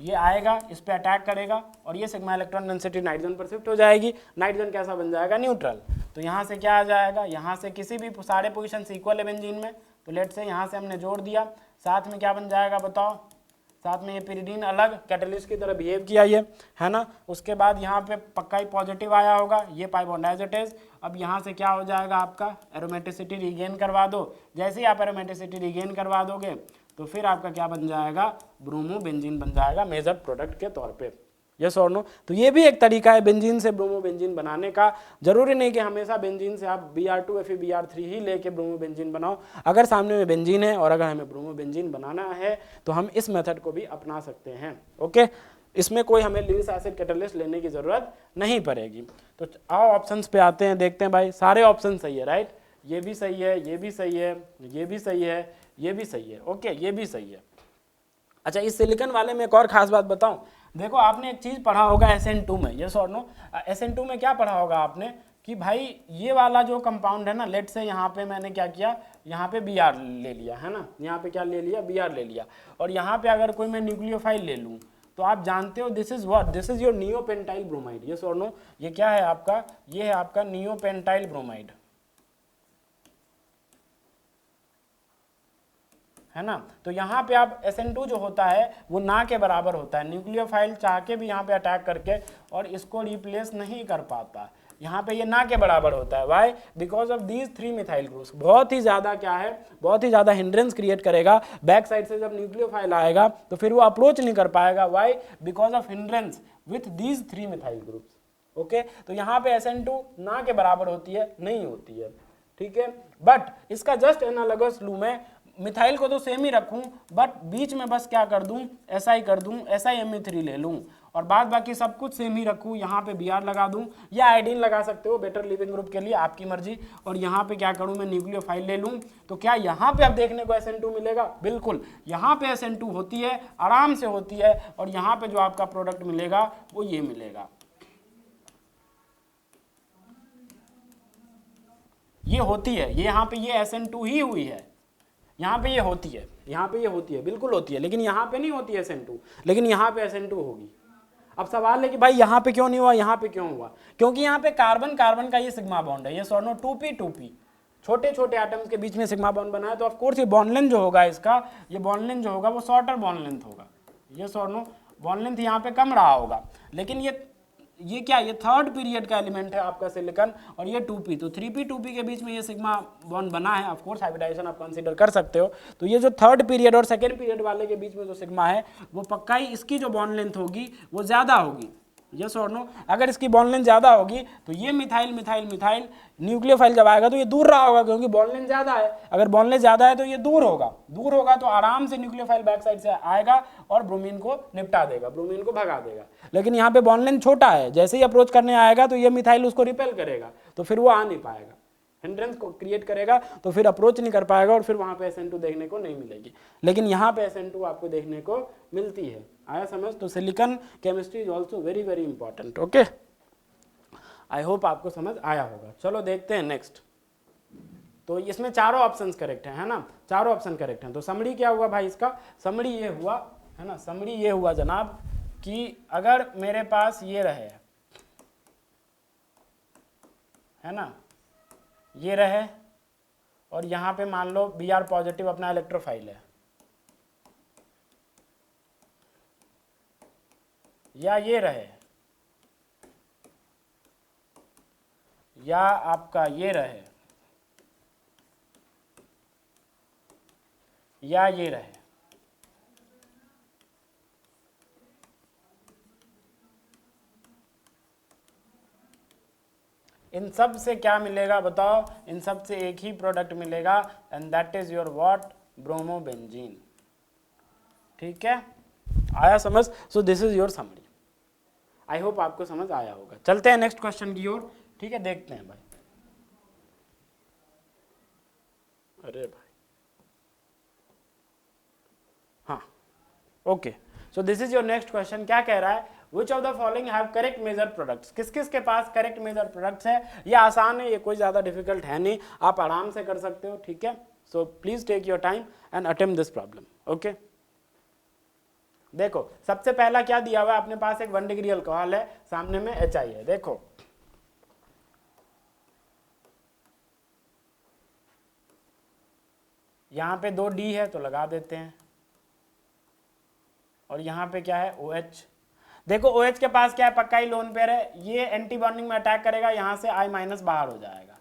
ये आएगा, इस पे अटैक करेगा और ये सिग्मा इलेक्ट्रॉन डेंसिटी नाइट्रोजन पर शिफ्ट हो जाएगी, नाइट्रोजन कैसा बन जाएगा, न्यूट्रल। तो यहाँ से क्या आ जाएगा, यहाँ से किसी भी सारे पोजीशन इक्वल है बेंजीन में, तो लेट से यहाँ से हमने जोड़ दिया, साथ में क्या बन जाएगा बताओ, साथ में ये पिरिडीन अलग कैटलिस्ट की तरह बिहेव किया ये, है ना। उसके बाद यहाँ पे पक्का ही पॉजिटिव आया होगा, ये pi bond as it is. अब यहाँ से क्या हो जाएगा, आपका एरोमेटिसिटी रिगेन करवा दो, जैसे ही आप एरोमेटिसिटी रिगेन करवा दोगे तो फिर आपका क्या बन जाएगा, ब्रोमोबेंजीन बन जाएगा मेजर प्रोडक्ट के तौर पे, यस और नो। तो ये भी एक तरीका है बेंजीन से ब्रोमोबेंजीन बनाने का। जरूरी नहीं कि हमेशा बेंजीन से आप Br2 Fe Br3 ही लेके ब्रोमोबेंजीन बनाओ, अगर सामने में बेंजीन है और अगर हमें ब्रोमोबेंजीन बनाना है तो हम इस मेथड को भी अपना सकते हैं, ओके। इसमें कोई हमें लुईस एसिड कैटलिस्ट लेने की जरूरत नहीं पड़ेगी। तो आओ ऑप्शंस पे आते हैं, देखते हैं भाई, सारे ऑप्शन सही है राइट, ये भी सही है, ये भी सही है, ये भी सही है, ये भी सही है, ओके, ये भी सही है। अच्छा, इस सिलिकॉन वाले में एक और खास बात बताऊं, देखो आपने एक चीज पढ़ा होगा SN2 में, यस और नो, SN2 में क्या पढ़ा होगा आपने कि भाई ये वाला जो कंपाउंड है ना, लेट से यहाँ पे मैंने क्या किया, यहाँ पे Br ले लिया, है ना, यहाँ पे क्या ले लिया, Br ले लिया, और यहाँ पे अगर कोई मैं न्यूक्लियोफाइल ले लूँ तो आप जानते हो this is what, this is your neopentyl bromide, yes और नो, ये क्या है आपका, ये है आपका नियोपेंटाइल ब्रोमाइड, है ना। तो यहाँ पे आप SN2 जो होता है वो ना के बराबर होता है, न्यूक्लियोफाइल चाह के भी यहाँ पे अटैक करके और इसको रिप्लेस नहीं कर पाता, यहाँ पे ये ना के बराबर होता है। Why, because of these 3 methyl groups, बहुत ही ज़्यादा क्या है, बहुत ही ज़्यादा हिंड्रेंस क्रिएट करेगा, बैक साइड से जब न्यूक्लियोफाइल आएगा तो फिर वो अप्रोच नहीं कर पाएगा। Why, because of hindrance with these 3 methyl groups, okay. तो यहाँ पे SN2 ना के बराबर होती है, नहीं होती है, ठीक है। बट इसका जस्ट एनालॉगस लूँ मैं, मिथाइल को तो सेम ही रखूं बट बीच में बस क्या कर दूं, SI कर दूं, SiMe3 ले लूं और बाद बाकी सब कुछ सेम ही रखूं, यहाँ पे Br लगा दूं या आयोडीन लगा सकते हो बेटर लिविंग ग्रुप के लिए, आपकी मर्जी। और यहाँ पे क्या करूं, मैं न्यूक्लियोफाइल ले लूं, तो क्या यहाँ पे अब देखने को SN2 मिलेगा, बिल्कुल यहाँ पे SN2 होती है, आराम से होती है, और यहाँ पे जो आपका प्रोडक्ट मिलेगा वो ये मिलेगा, ये होती है, ये यहाँ पे ये SN2 ही हुई है, यहाँ पे ये होती है, यहाँ पे ये होती है, बिल्कुल होती है, लेकिन यहाँ पे नहीं होती है SN2, लेकिन यहाँ पे SN2 होगी। अब सवाल है कि भाई यहाँ पे क्यों नहीं हुआ, यहाँ पे क्यों हुआ, क्योंकि यहाँ पे कार्बन कार्बन का ये सिग्मा बॉन्ड है, ये सोनो 2p छोटे छोटे एटम्स के बीच में सिग्मा बॉन्ड बना है, तो ऑफ कोर्स ये बॉन्ड लेंथ जो होगा इसका, ये बॉन्ड लेंथ जो होगा वो शॉर्टर बॉन्ड लेंथ होगा, ये सोनो बॉन्ड लेंथ यहाँ पे कम रहा होगा। लेकिन ये क्या, ये थर्ड पीरियड का एलिमेंट है आपका सिलिकॉन, और ये 2p, तो 3p 2p के बीच में ये सिग्मा बॉन्ड बना है, ऑफ कोर्स हाइब्रिडाइजेशन आप कंसीडर कर सकते हो। तो ये जो थर्ड पीरियड और सेकेंड पीरियड वाले के बीच में जो सिग्मा है वो पक्का ही इसकी जो बॉन्ड लेंथ होगी वो ज़्यादा होगी, यस और नो। अगर इसकी बॉन्ड लेंथ ज़्यादा होगी तो ये मिथाइल मिथाइल मिथाइल न्यूक्लियोफाइल जब आएगा तो ये दूर रहा होगा, क्योंकि बॉन्ड लेंथ ज़्यादा है। अगर बॉन्ड लेंथ ज़्यादा है तो ये दूर होगा तो आराम से न्यूक्लियोफाइल बैक साइड से आएगा और ब्रोमीन को निपटा देगा, ब्रोमीन को भगा देगा। लेकिन यहाँ पे बॉन्ड लेंथ छोटा है, जैसे ही अप्रोच करने आएगा तो ये मिथाइल उसको रिपेल करेगा, तो फिर वो आ नहीं पाएगा, हिंड्रेंस को क्रिएट करेगा, तो फिर अप्रोच नहीं कर पाएगा और फिर वहाँ पे SN2 देखने को नहीं मिलेगी। लेकिन यहाँ पे SN2 आपको देखने को मिलती है। आया समझ? तो silicon chemistry is also very very important. Okay, I hope आपको समझ आया होगा। चलो देखते हैं नेक्स्ट। तो इसमें चारों ऑप्शंस करेक्ट है ना, चारों ऑप्शन करेक्ट हैं। तो समरी क्या हुआ भाई इसका, समरी ये हुआ है ना, समरी ये हुआ जनाब कि अगर मेरे पास ये रहे है ना, ये रहे और यहाँ पे मान लो Br पॉजिटिव अपना इलेक्ट्रोफाइल है, या ये रहे, या आपका ये रहे, या ये रहे, इन सब से क्या मिलेगा बताओ, इन सब से एक ही प्रोडक्ट मिलेगा, and that is your what, bromobenzene. ठीक है, आया समझ? सो this is your summary. I hope आपको समझ आया होगा। चलते हैं नेक्स्ट क्वेश्चन की ओर। ठीक है, देखते हैं भाई। अरे भाई हाँ, okay, so this is your next question. क्या कह रहा है, Which of the following have correct measure products? किस किस के पास करेक्ट मेजर प्रोडक्ट्स है? ये आसान है, ये कोई ज़्यादा डिफिकल्ट है नहीं, आप आराम से कर सकते हो। ठीक है, so please take your time and attempt this problem. Okay, देखो सबसे पहला क्या दिया हुआ है अपने पास, एक 1 डिग्री अल्कोहल है, सामने में HI है। देखो यहाँ पे 2D है तो लगा देते हैं, और यहाँ पे क्या है OH। देखो OH के पास क्या है, पक्का ही लोन पेयर है, ये एंटी बॉन्डिंग में अटैक करेगा, यहाँ से I- बाहर हो जाएगा।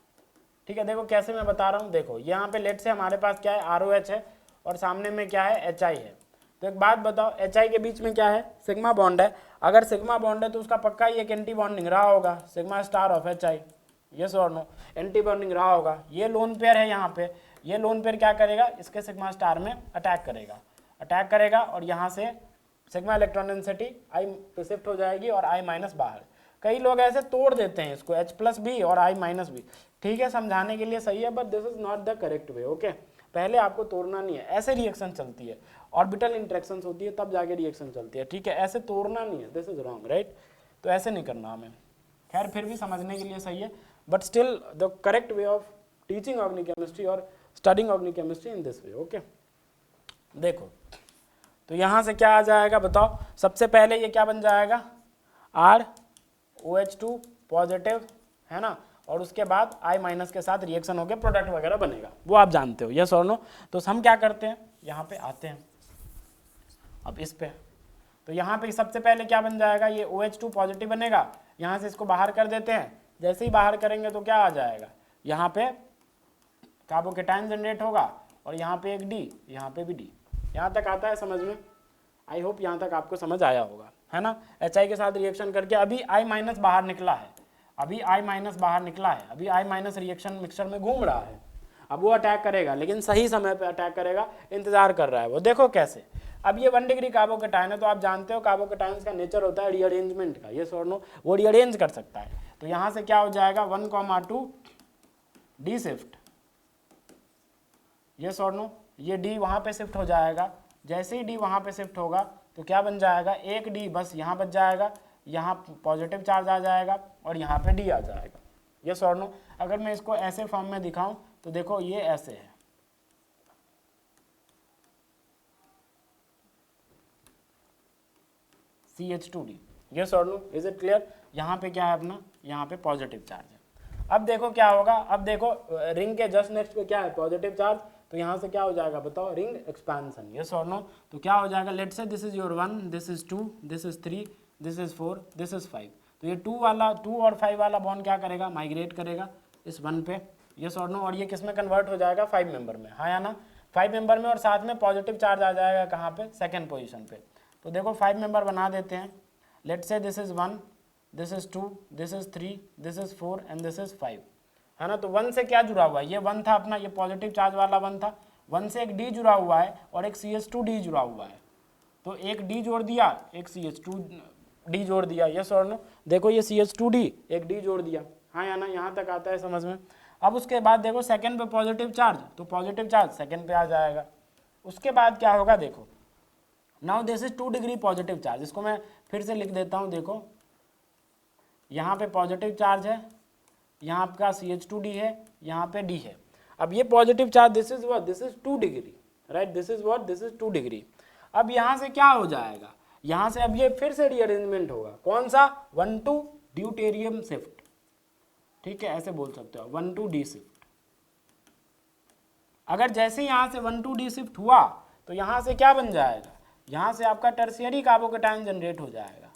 ठीक है, देखो कैसे मैं बता रहा हूँ। देखो यहाँ पे लेट से हमारे पास क्या है, ROH है, और सामने में क्या है, HI है। तो एक बात बताओ, HI के बीच में क्या है, सिग्मा बॉन्ड है। अगर सिग्मा बॉन्ड है तो उसका पक्का ही एक एंटी बॉन्डिंग रहा होगा, sigma star of HI, yes और नो, एंटी बॉन्डिंग रहा होगा। ये लोन पेयर है यहाँ पे, ये लोन पेयर क्या करेगा, इसके सिग्मा स्टार में अटैक करेगा, और यहाँ से सिग्मा इलेक्ट्रॉन डेंसिटी I पे शिफ्ट हो जाएगी और I- बाहर। कई लोग ऐसे तोड़ देते हैं इसको, H+B और I-B। ठीक है, समझाने के लिए सही है, but this is not the correct way. Okay, पहले आपको तोड़ना नहीं है, ऐसे रिएक्शन चलती है, ऑर्बिटल इंटरेक्शंस होती है तब जाके रिएक्शन चलती है। ठीक है, ऐसे तोड़ना नहीं है, दिस इज रॉन्ग, राइट? तो ऐसे नहीं करना हमें। खैर फिर भी समझने के लिए सही है, but still the correct way of teaching organic chemistry और studying organic chemistry in this way. Okay, देखो तो यहाँ से क्या आ जाएगा बताओ, सबसे पहले ये क्या बन जाएगा, ROH2 पॉजिटिव है ना, और उसके बाद I- के साथ रिएक्शन होकर प्रोडक्ट वगैरह बनेगा, वो आप जानते हो, यस और नो। तो हम क्या करते हैं, यहाँ पे आते हैं अब इस पे, तो यहाँ पे सबसे पहले क्या बन जाएगा, ये OH2 पॉजिटिव बनेगा, यहाँ से इसको बाहर कर देते हैं। जैसे ही बाहर करेंगे तो क्या आ जाएगा, यहाँ पे कार्बोकेटाइन जनरेट होगा, और यहाँ पे एक D, यहाँ पे भी D। यहाँ तक आता है समझ में? आई होप यहाँ तक आपको समझ आया होगा, है ना। HI के साथ रिएक्शन करके अभी I- बाहर निकला है, अभी I- रिएक्शन मिक्सचर में घूम रहा है। अब वो अटैक करेगा, लेकिन सही समय पे अटैक करेगा, इंतजार कर रहा है वो। देखो कैसे, अब ये 1 डिग्री कार्बोकेटाइन है, तो आप जानते हो कार्बोकेटाइन्स का नेचर होता है रीअरेंजमेंट का, ये और वो रीअरेंज कर सकता है। तो यहाँ से क्या हो जाएगा, 1,2 D शिफ्ट, ये और नो, ये D वहाँ पे शिफ्ट हो जाएगा। जैसे ही D वहाँ पे शिफ्ट होगा तो क्या बन जाएगा, एक D बस यहाँ बच जाएगा, यहाँ पॉजिटिव चार्ज आ जाएगा और यहाँ पे D आ जाएगा, यस और नो। अगर मैं इसको ऐसे फॉर्म में दिखाऊं तो देखो ये ऐसे है, CH2D, यस और नो, इज इट क्लियर? यहाँ पे क्या है अपना, यहाँ पे पॉजिटिव चार्ज है। अब देखो क्या होगा, अब देखो रिंग के जस्ट नेक्स्ट पे क्या है, पॉजिटिव चार्ज, तो यहाँ से क्या हो जाएगा बताओ, रिंग एक्सपेंशन, यस और नो। तो क्या हो जाएगा, let's say this is your 1, this is 2, this is 3, this is 4, this is 5, तो ये 2 और 5 वाला बॉन्ड क्या करेगा, माइग्रेट करेगा इस 1 पे, यस और नो, और ये किस में कन्वर्ट हो जाएगा, 5 मेंबर में, हाँ या ना, 5 मेंबर में, और साथ में पॉजिटिव चार्ज आ जाएगा कहाँ पे, सेकेंड पोजिशन पे। तो देखो 5 मेंबर बना देते हैं, let's say this is 1, this is 2, this is 3, this is 4 and this is 5, है ना। तो 1 से क्या जुड़ा हुआ है, ये 1 था अपना, ये पॉजिटिव चार्ज वाला 1 था, 1 से एक D जुड़ा हुआ है और एक CH2D जुड़ा हुआ है, तो एक D जोड़ दिया, एक CH2D जोड़ दिया, यस और नो। देखो ये CH2D एक D जोड़ दिया, हाँ या ना, यहाँ तक आता है समझ में। अब उसके बाद देखो सेकंड पे पॉजिटिव चार्ज, तो पॉजिटिव चार्ज सेकंड पे आ जाएगा। उसके बाद क्या होगा देखो, now this is 2 degree positive charge, इसको मैं फिर से लिख देता हूँ, देखो यहाँ पे पॉजिटिव चार्ज है, यहाँ आपका CH2D है, यहाँ पे D है। अब ये positive charge this is what, this is 2 degree, right, this is what, this is 2 degree. अब यहाँ से क्या हो जाएगा, यहाँ से अब ये फिर से रीअरेंजमेंट होगा, कौन सा, 1 to ड्यूटेरियम शिफ्ट, ठीक है, ऐसे बोल सकते हो 1 to D शिफ्ट। अगर जैसे यहाँ से 1 to D शिफ्ट हुआ तो यहाँ से क्या बन जाएगा, यहाँ से आपका टर्शियरी कार्बोकेटायन जनरेट हो जाएगा,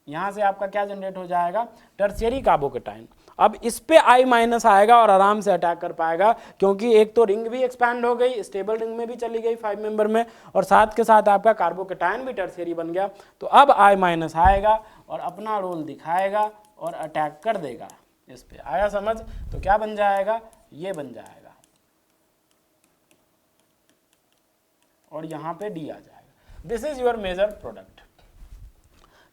यहाँ से आपका क्या जनरेट हो जाएगा, टर्शियरी कार्बोकेटायन। अब इस पे I माइनस आएगा और आराम से अटैक कर पाएगा, क्योंकि एक तो रिंग भी एक्सपैंड हो गई, स्टेबल रिंग में भी चली गई 5 मेंबर में, और साथ के साथ आपका कार्बोकेटायन भी टर्शियरी बन गया। तो अब I माइनस आएगा और अपना रोल दिखाएगा और अटैक कर देगा इस पे, आया समझ? तो क्या बन जाएगा, ये बन जाएगा और यहाँ पे D आ जाएगा। This is your major product.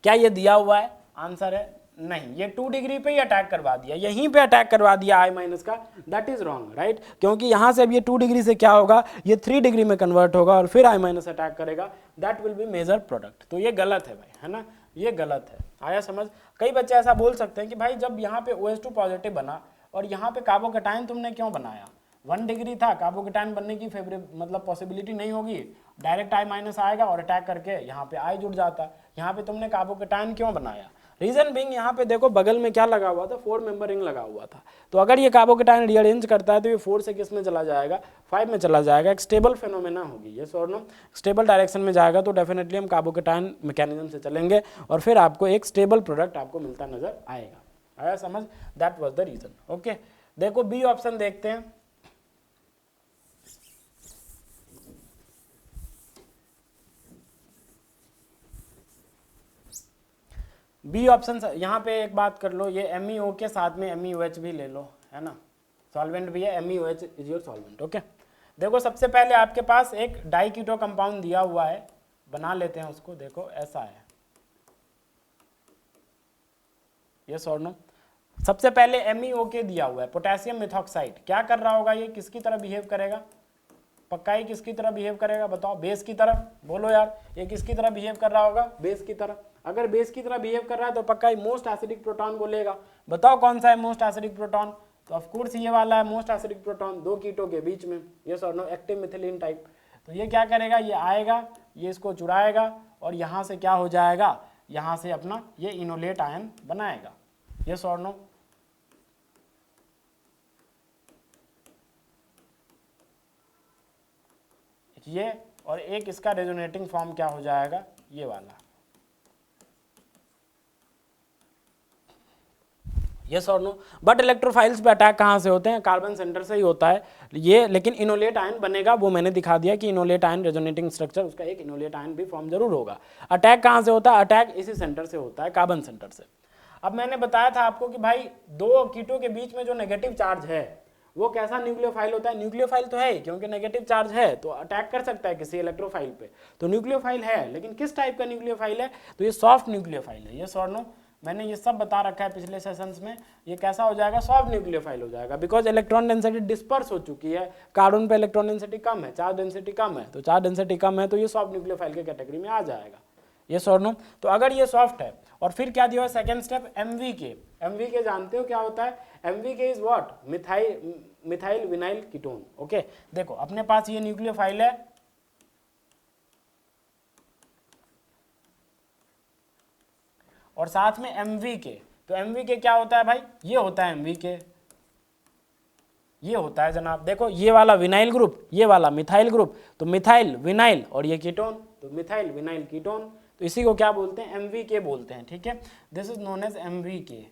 क्या ये दिया हुआ है, आंसर है नहीं, ये 2 डिग्री पे ही अटैक करवा दिया, यहीं पे अटैक करवा दिया I माइनस का, दैट इज रॉन्ग, राइट, क्योंकि यहाँ से अब ये 2 डिग्री से क्या होगा, ये 3 डिग्री में कन्वर्ट होगा और फिर I माइनस अटैक करेगा, that will be major product. तो ये गलत है भाई, है ना, ये गलत है, आया समझ? कई बच्चे ऐसा बोल सकते हैं कि भाई जब यहाँ पे OH2 पॉजिटिव बना और यहाँ पे कार्बोकेटायन तुमने क्यों बनाया, 1 डिग्री था, कार्बोकेटायन बनने की मतलब पॉसिबिलिटी नहीं होगी, डायरेक्ट I माइनस आएगा और अटैक करके यहाँ पे I जुड़ जाता, यहाँ पे तुमने कार्बोकेटायन क्यों बनाया? रीजन बीइंग यहाँ पे देखो बगल में क्या लगा हुआ था, 4 मेंबर रिंग लगा हुआ था, तो अगर ये कार्बोकेटायन रीअरेंज करता है तो ये 4 से किस में चला जाएगा, 5 में चला जाएगा, एक स्टेबल फेनोमेना होगी, यस और नो, स्टेबल डायरेक्शन में जाएगा, तो डेफिनेटली हम कार्बोकेटायन मैकेनिज्म से चलेंगे और फिर आपको एक स्टेबल प्रोडक्ट आपको मिलता नजर आएगा, आया समझ? That was the reason, okay. देखो बी ऑप्शन देखते हैं, बी ऑप्शन। यहाँ पे एक बात कर लो, ये MEO के साथ में MEOH भी ले लो, है ना, सॉल्वेंट भी है, MEOH is your solvent, okay. देखो सबसे पहले आपके पास एक डाइकीटो कंपाउंड दिया हुआ है, बना लेते हैं उसको, देखो ऐसा है, यस और नो। सबसे पहले MEOK दिया हुआ है, पोटेशियम मेथॉक्साइड, क्या कर रहा होगा ये, किसकी तरह बिहेव करेगा, पक्का ही किसकी तरह बिहेव करेगा बताओ, बेस की तरह, बोलो यार, ये किसकी तरह बिहेव कर रहा होगा, बेस की तरह। अगर बेस की तरह बिहेव कर रहा है तो पक्का ही मोस्ट एसिडिक प्रोटॉन को लेगा, बताओ कौन सा है मोस्ट एसिडिक प्रोटॉन, तो ऑफ कोर्स ये वाला है मोस्ट एसिडिक प्रोटॉन, 2 कीटो के बीच में, यस और नो, एक्टिव मिथिलीन टाइप। तो ये क्या करेगा, ये आएगा, ये इसको चुराएगा और यहाँ से क्या हो जाएगा, यहाँ से अपना ये इनोलेट आयन बनाएगा, यस और नो। ये और एक इसका रेजोनेटिंग फॉर्म क्या हो जाएगा, ये वाला, यस और नो। बट इलेक्ट्रोफाइल्स पे अटैक कहाँ से होते हैं, कार्बन सेंटर से ही होता है ये, लेकिन इनोलेट आयन बनेगा, वो मैंने दिखा दिया कि इनोलेट आयन रेजोनेटिंग स्ट्रक्चर, उसका एक इनोलेट आयन भी फॉर्म जरूर होगा। अटैक कहाँ से होता है, अटैक इसी सेंटर से होता है, कार्बन सेंटर से। अब मैंने बताया था आपको कि भाई 2 कीटो के बीच में जो नेगेटिव चार्ज है वो कैसा न्यूक्लियोफाइल होता है, न्यूक्लियोफाइल तो है ही, क्योंकि नेगेटिव चार्ज है तो अटैक कर सकता है किसी इलेक्ट्रोफाइल पे, तो न्यूक्लियोफाइल है, लेकिन किस टाइप का न्यूक्लियोफाइल है, तो ये सॉफ्ट न्यूक्लियोफाइल है, यस और नो। मैंने ये सब बता रखा है पिछले सेशंस में, ये कैसा हो जाएगा, सॉफ्ट न्यूक्लियोफाइल हो जाएगा, बिकॉज इलेक्ट्रॉन डेंसिटी डिस्पर्स हो चुकी है, कार्बन पे इलेक्ट्रॉन डेंसिटी कम है, चार्ज डेंसिटी कम है, तो चार्ज डेंसिटी कम है तो ये सॉफ्ट न्यूक्लियोफाइल के कैटेगरी में आ जाएगा, यस और नो। तो अगर ये सॉफ्ट है, और फिर क्या दिया है सेकंड स्टेप, MVK जानते हो क्या होता है, MVK is what, methyl vinyl ketone, okay. देखो अपने पास ये न्यूक्लियोफाइल है, और साथ में MVK। तो MVK क्या होता है भाई, ये होता है MVK, ये होता है जनाब। देखो ये वाला विनाइल ग्रुप, ये वाला मिथाइल ग्रुप, तो मिथाइल विनाइल और ये कीटोन, तो मिथाइल विनाइल कीटोन, तो इसी को क्या बोलते हैं, MVK बोलते हैं, ठीक है। This is known as MVK,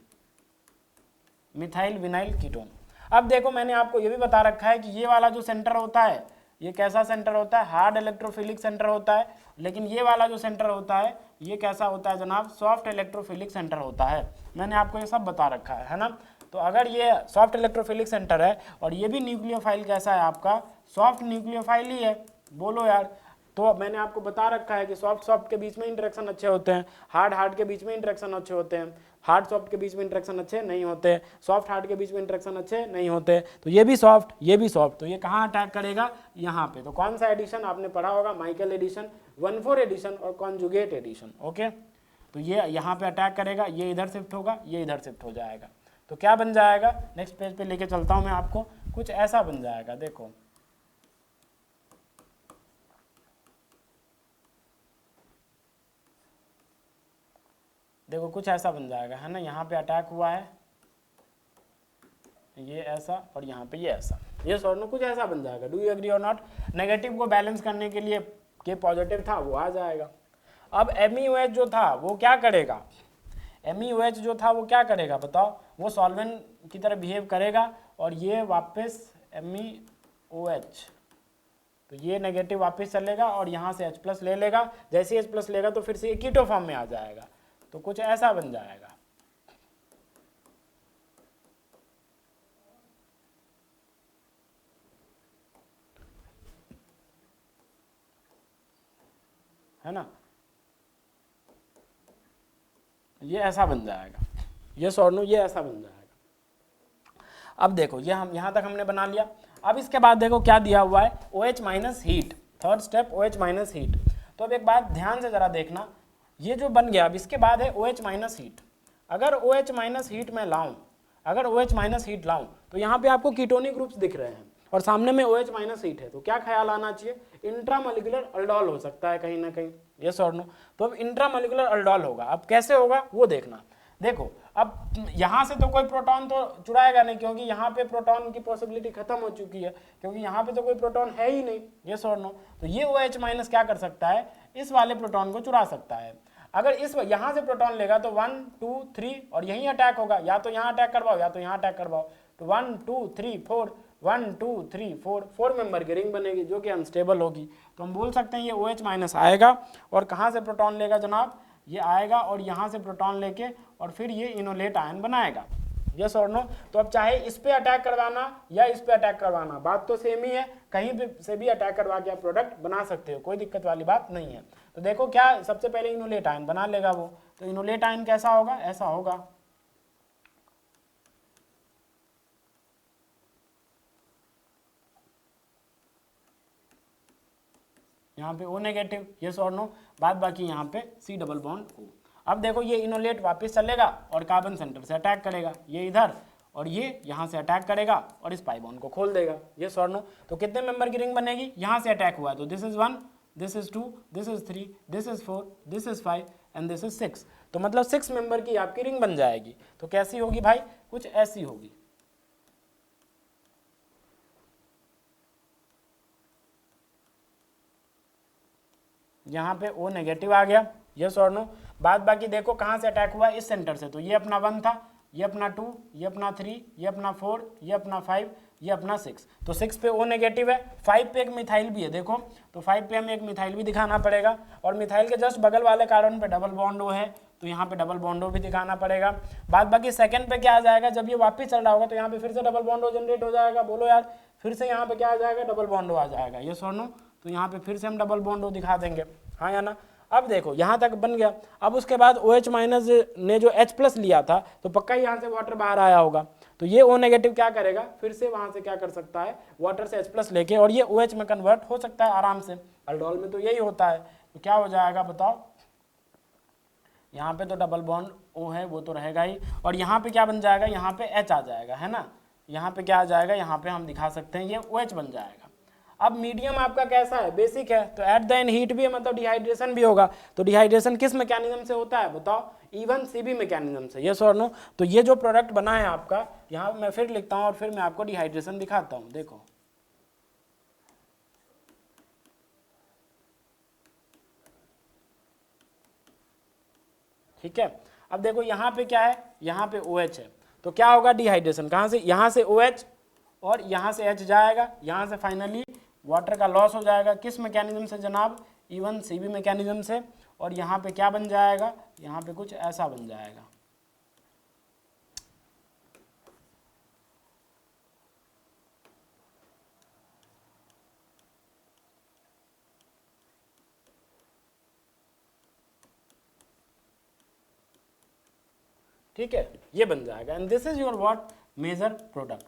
methyl vinyl ketone. अब देखो मैंने आपको ये भी बता रखा है कि ये वाला जो सेंटर होता है ये कैसा सेंटर होता है, हार्ड इलेक्ट्रोफिलिक सेंटर होता है, लेकिन ये वाला जो सेंटर होता है ये कैसा होता है जनाब, सॉफ्ट इलेक्ट्रोफिलिक सेंटर होता है। मैंने आपको ये सब बता रखा है ना। तो अगर ये सॉफ्ट इलेक्ट्रोफिलिक सेंटर है और ये भी न्यूक्लियोफाइल कैसा है आपका, सॉफ्ट न्यूक्लियोफाइल ही है, बोलो यार। तो मैंने आपको बता रखा है कि सॉफ्ट के बीच में इंटरेक्शन अच्छे होते हैं, हार्ड के बीच में इंटरेक्शन अच्छे होते हैं, हार्ड सॉफ्ट के बीच में इंटरेक्शन अच्छे नहीं होते, सॉफ्ट हार्ड के बीच में इंटरेक्शन अच्छे नहीं होते। तो ये भी सॉफ्ट, ये भी सॉफ्ट, तो ये कहाँ अटैक करेगा, यहाँ पे। तो कौन सा एडिशन आपने पढ़ा होगा, माइकल एडिशन, 1,4 एडिशन और कॉन्जुगेट एडिशन, ओके। तो ये यहाँ पे अटैक करेगा, ये इधर शिफ्ट होगा, ये इधर शिफ्ट हो जाएगा। तो क्या बन जाएगा, नेक्स्ट पेज पे लेके चलता हूँ मैं आपको, कुछ ऐसा बन जाएगा। देखो देखो कुछ ऐसा बन जाएगा, है ना। यहाँ पे अटैक हुआ है, ये ऐसा, और यहाँ पे ये ऐसा, ये सॉर्ट कुछ ऐसा बन जाएगा। डू यू एग्री और नॉट। नेगेटिव को बैलेंस करने के लिए के पॉजिटिव था वो आ जाएगा। अब MeOH जो था वो क्या करेगा, MeOH जो था वो क्या करेगा बताओ, वो सॉल्वेंट की तरह बिहेव करेगा और ये वापस MeOH, तो ये नेगेटिव वापस चलेगा और यहाँ से H+ ले लेगा। जैसे H+ लेगा तो फिर से ये कीटो फॉर्म में आ जाएगा। तो कुछ ऐसा बन जाएगा, है ना, ये ऐसा बन जाएगा, ये सॉर्नो ये ऐसा बन जाएगा। अब देखो ये हम यहाँ तक हमने बना लिया। अब इसके बाद देखो क्या दिया हुआ है, OH- heat, third step OH- heat. तो अब एक बात ध्यान से जरा देखना, ये जो बन गया, अब इसके बाद है OH- हीट। अगर OH- हीट में लाऊं, अगर OH- हीट लाऊं तो यहाँ पे आपको कीटोनिक ग्रुप्स दिख रहे हैं और सामने में OH- हीट है, तो क्या ख्याल आना चाहिए, इंट्रामोलिकुलर अल्डोल हो सकता है कहीं ना कहीं, यस और नो। तो अब इंट्रामोलिकुलर अल्डोल होगा। अब कैसे होगा वो देखना। देखो अब यहाँ से तो कोई प्रोटॉन तो चुराएगा नहीं, क्योंकि यहाँ पे प्रोटॉन की पॉसिबिलिटी खत्म हो चुकी है, क्योंकि यहाँ पे तो कोई प्रोटॉन है ही नहीं, यस और नो। तो ये OH- क्या कर सकता है, इस वाले प्रोटॉन को चुरा सकता है। अगर इस यहाँ से प्रोटॉन लेगा तो 1 2 3 और यहीं अटैक होगा, या तो यहाँ अटैक करवाओ या तो यहाँ अटैक करवाओ। तो 1 2 3 4, 1 2 3 4, 4 मेंबर की रिंग बनेगी जो कि अनस्टेबल होगी। तो हम बोल सकते हैं ये OH- आएगा और कहाँ से प्रोटॉन लेगा जनाब, ये आएगा और यहाँ से प्रोटॉन लेके और फिर ये इनोलेट आयन बनाएगा, यस और नो। तो अब चाहे इस पे अटैक करवाना या इस पे अटैक करवाना, बात तो सेम ही है, कहीं पे से भी अटैक करवा के आप प्रोडक्ट बना सकते हो, कोई दिक्कत वाली बात नहीं है। तो देखो क्या, सबसे पहले इनोलेट आयन बना लेगा वो। तो इनोलेट आयन कैसा होगा, ऐसा होगा, यहाँ पे O-, यस और नो, बाद बाकी यहाँ पे C++O। अब देखो ये इनोलेट वापस चलेगा और कार्बन सेंटर से अटैक करेगा, ये इधर, और ये यहाँ से अटैक करेगा और इस पाई बॉन्ड को खोल देगा, यस और नो। तो कितने मेंबर की रिंग बनेगी, यहाँ से अटैक हुआ है तो this is 1, this is 2, this is 3, this is 4, this is 5 and this is 6। तो मतलब 6 मेंबर की आपकी रिंग बन जाएगी। तो कैसी होगी भाई, कुछ ऐसी होगी, यहाँ पे O- आ गया, यस और नो। बाद बाकी देखो कहाँ से अटैक हुआ, इस सेंटर से। तो ये अपना 1 था, ये अपना 2, ये अपना 3, ये अपना 4, ये अपना 5, ये अपना 6। तो 6 पे O- है, 5 पे एक मिथाइल भी है, देखो। तो 5 पे हमें एक मिथाइल भी दिखाना पड़ेगा और मिथाइल के जस्ट बगल वाले कार्बन पे डबल बॉन्ड O है, तो यहाँ पे डबल बॉन्ड O भी दिखाना पड़ेगा। बाद बाकी सेकंड पे क्या आ जाएगा, जब ये वापस चल रहा होगा तो यहाँ पे फिर से डबल बॉन्ड O जनरेट हो जाएगा, बोलो यार। फिर से यहाँ पे क्या आ जाएगा, डबल बॉन्ड O आ जाएगा, ये और नो। तो यहाँ पे फिर से हम डबल बॉन्ड O दिखा देंगे, हाँ या ना। अब देखो यहाँ तक बन गया। अब उसके बाद OH- ने जो H+ लिया था तो पक्का ही यहाँ से वाटर बाहर आया होगा। तो ये O- क्या करेगा, फिर से वहां से क्या कर सकता है, वाटर से H+ लेके, और ये OH में कन्वर्ट हो सकता है आराम से। अल्डोल में तो यही होता है। तो क्या हो जाएगा बताओ, यहाँ पे तो डबल बॉन्ड O है वो तो रहेगा ही, और यहाँ पे क्या बन जाएगा, यहाँ पे H आ जाएगा, है ना। यहाँ पे क्या आ जाएगा, यहाँ पे हम दिखा सकते हैं ये OH बन जाएगा। अब मीडियम आपका कैसा है, बेसिक है, तो एट द एंड हीट भी है, मतलब डिहाइड्रेशन भी होगा। तो डिहाइड्रेशन किस मैकेनिज्म से होता है बताओ, इवन सीबी मैकेनिज्म से, यस और नो। तो ये जो प्रोडक्ट बना है आपका, यहाँ मैं फिर लिखता हूँ और फिर मैं आपको डिहाइड्रेशन दिखाता हूँ। देखो ठीक है, अब देखो यहाँ पे क्या है, यहाँ पे OH है, तो क्या होगा डिहाइड्रेशन, कहाँ से, यहाँ से OH और यहाँ से H जाएगा, यहाँ से फाइनली वाटर का लॉस हो जाएगा, किस मैकेनिज्म से जनाब, इवन सीबी मैकेनिज्म से। और यहाँ पे क्या बन जाएगा, यहाँ पे कुछ ऐसा बन जाएगा। ठीक है, ये बन जाएगा, and this is your what, major product.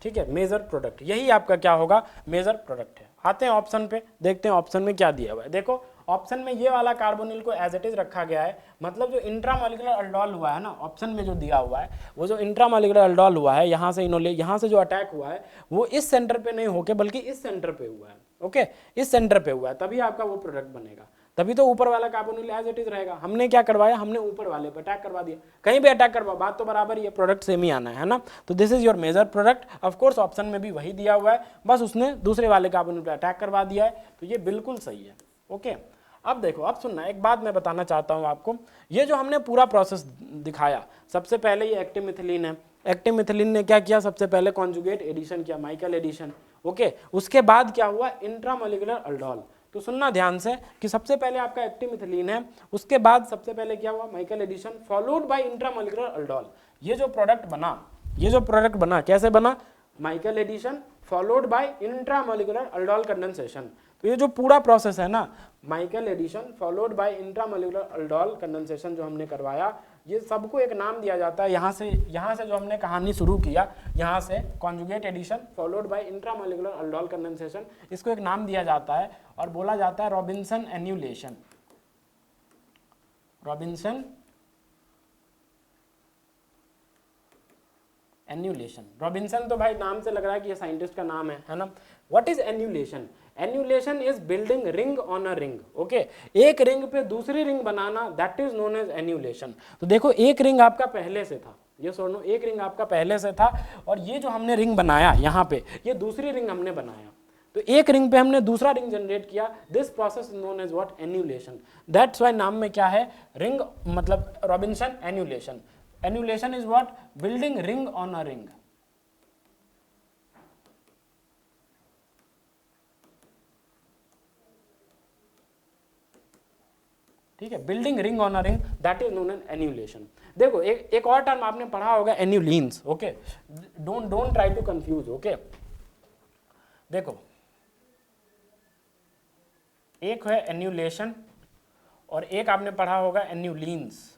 ठीक है, मेजर प्रोडक्ट, यही आपका क्या होगा, मेजर प्रोडक्ट है। आते हैं ऑप्शन पे, देखते हैं ऑप्शन में क्या दिया हुआ है। देखो ऑप्शन में ये वाला कार्बोनिल को एज इट इज रखा गया है, मतलब जो इंट्रामॉलिक्यूलर अल्डोल हुआ है ना, ऑप्शन में जो दिया हुआ है वो जो इंट्रामॉलिक्यूलर अल्डोल हुआ है, यहाँ से इन्होंने यहाँ से जो अटैक हुआ है वो इस सेंटर पे नहीं होके बल्कि इस सेंटर पे हुआ है। ओके, इस सेंटर पे हुआ है, तभी आपका वो प्रोडक्ट बनेगा, तभी तो ऊपर वाला कार्बोनिल एज इट इज रहेगा। हमने क्या करवाया, हमने ऊपर वाले पे अटैक करवा दिया, कहीं भी अटैक करवा, बात तो बराबर ही है, प्रोडक्ट सेम ही आना है ना। तो this is your major product, of course option में भी वही दिया हुआ है, बस उसने दूसरे वाले कार्बोनिल पे अटैक करवा दिया है, तो ये बिल्कुल सही है। ओके, अब देखो, अब सुनना, एक बात मैं बताना चाहता हूँ आपको, ये जो हमने पूरा प्रोसेस दिखाया, सबसे पहले ये एक्टिव मिथिलीन है, एक्टिव मिथिलीन ने क्या किया, सबसे पहले कॉन्जुगेट एडिशन किया, माइकल एडिशन। ओके, उसके बाद क्या हुआ, इंट्रामॉलिक्यूलर अल्डोल। तो सुनना ध्यान से कि सबसे पहले आपका एक्टिव मिथिलीन है, उसके बाद सबसे पहले क्या हुआ, Michael addition, followed by intramolecular aldol. ये जो प्रोडक्ट बना, ये जो प्रोडक्ट बना, कैसे बना, Michael addition followed by intramolecular aldol condensation. तो ये जो पूरा प्रोसेस है ना, Michael addition followed by intramolecular aldol condensation जो हमने करवाया, ये सबको एक नाम दिया जाता है। यहाँ से जो हमने कहानी शुरू किया, यहाँ से conjugate addition followed by intramolecular aldol condensation, इसको एक नाम दिया जाता है और बोला जाता है रॉबिन्सन एन्यूलेशन। रॉबिन्सन एन्यूलेशन, रॉबिन्सन तो भाई नाम से लग रहा है कि ये साइंटिस्ट का नाम है ना। What is annulation, annulation is building ring on a ring. Okay, एक रिंग पे दूसरी रिंग बनाना, that is known as annulation. तो देखो एक रिंग आपका पहले से था, ये सुनो, एक रिंग आपका पहले से था और ये जो हमने रिंग बनाया यहाँ पे, ये दूसरी रिंग हमने बनाया, तो एक रिंग पे हमने दूसरा रिंग जनरेट किया, this process is known as what, annulation. That's why नाम में क्या है, रिंग, मतलब Robinson annulation. Annulation is what, building ring on a ring. ठीक है, building ring on a ring, that is known as annulation. देखो एक और टर्म आपने पढ़ा होगा, annulenes. Okay, don't try to confuse. Okay, देखो एक है एन्यूलेशन और एक आपने पढ़ा होगा एन्यूलीन्स।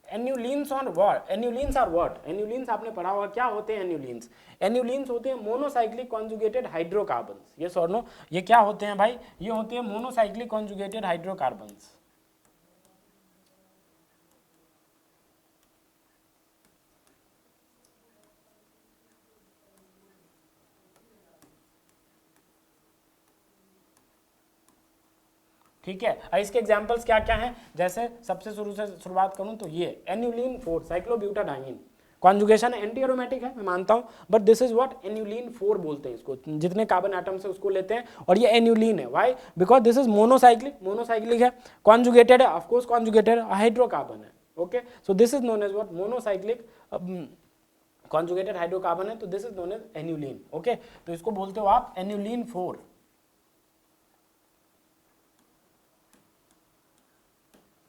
एन्यूलीन्स और व्हाट, एन्यूलीन्स आर व्हाट, एन्यूलीन्स आपने पढ़ा होगा, क्या होते हैं एन्यूलीन्स, एन्यूलीन्स होते हैं मोनोसाइक्लिक कॉन्जुगेटेड हाइड्रोकार्बन्स। ये और नो, ये क्या होते हैं भाई, ये होते हैं मोनोसाइक्लिक कॉन्जुगेटेड हाइड्रोकार्बन्स। ठीक है, इसके एग्जांपल्स क्या क्या हैं, जैसे सबसे शुरू से शुरुआत करूं तो ये एन्यूलीन 4 साइक्लोब्यूटाडाइमीन, कॉन्जुगेशन एंटी एरोमेटिक है, मैं मानता हूं, बट दिस इज व्हाट, एन्यूलीन 4 बोलते हैं इसको, जितने कार्बन एटम्स है उसको लेते हैं, और ये एन्यूलीन है। Why, because this is monocyclic, monocyclic है, कॉन्जुगेटेड है, ऑफ कोर्स कॉन्जुगेटेड हाइड्रोकार्बन है। Okay, so this is known as what, monocyclic conjugated hydrocarbon है, तो this is known as annulene. Okay, तो इसको बोलते हो आप एन्यूलीन 4।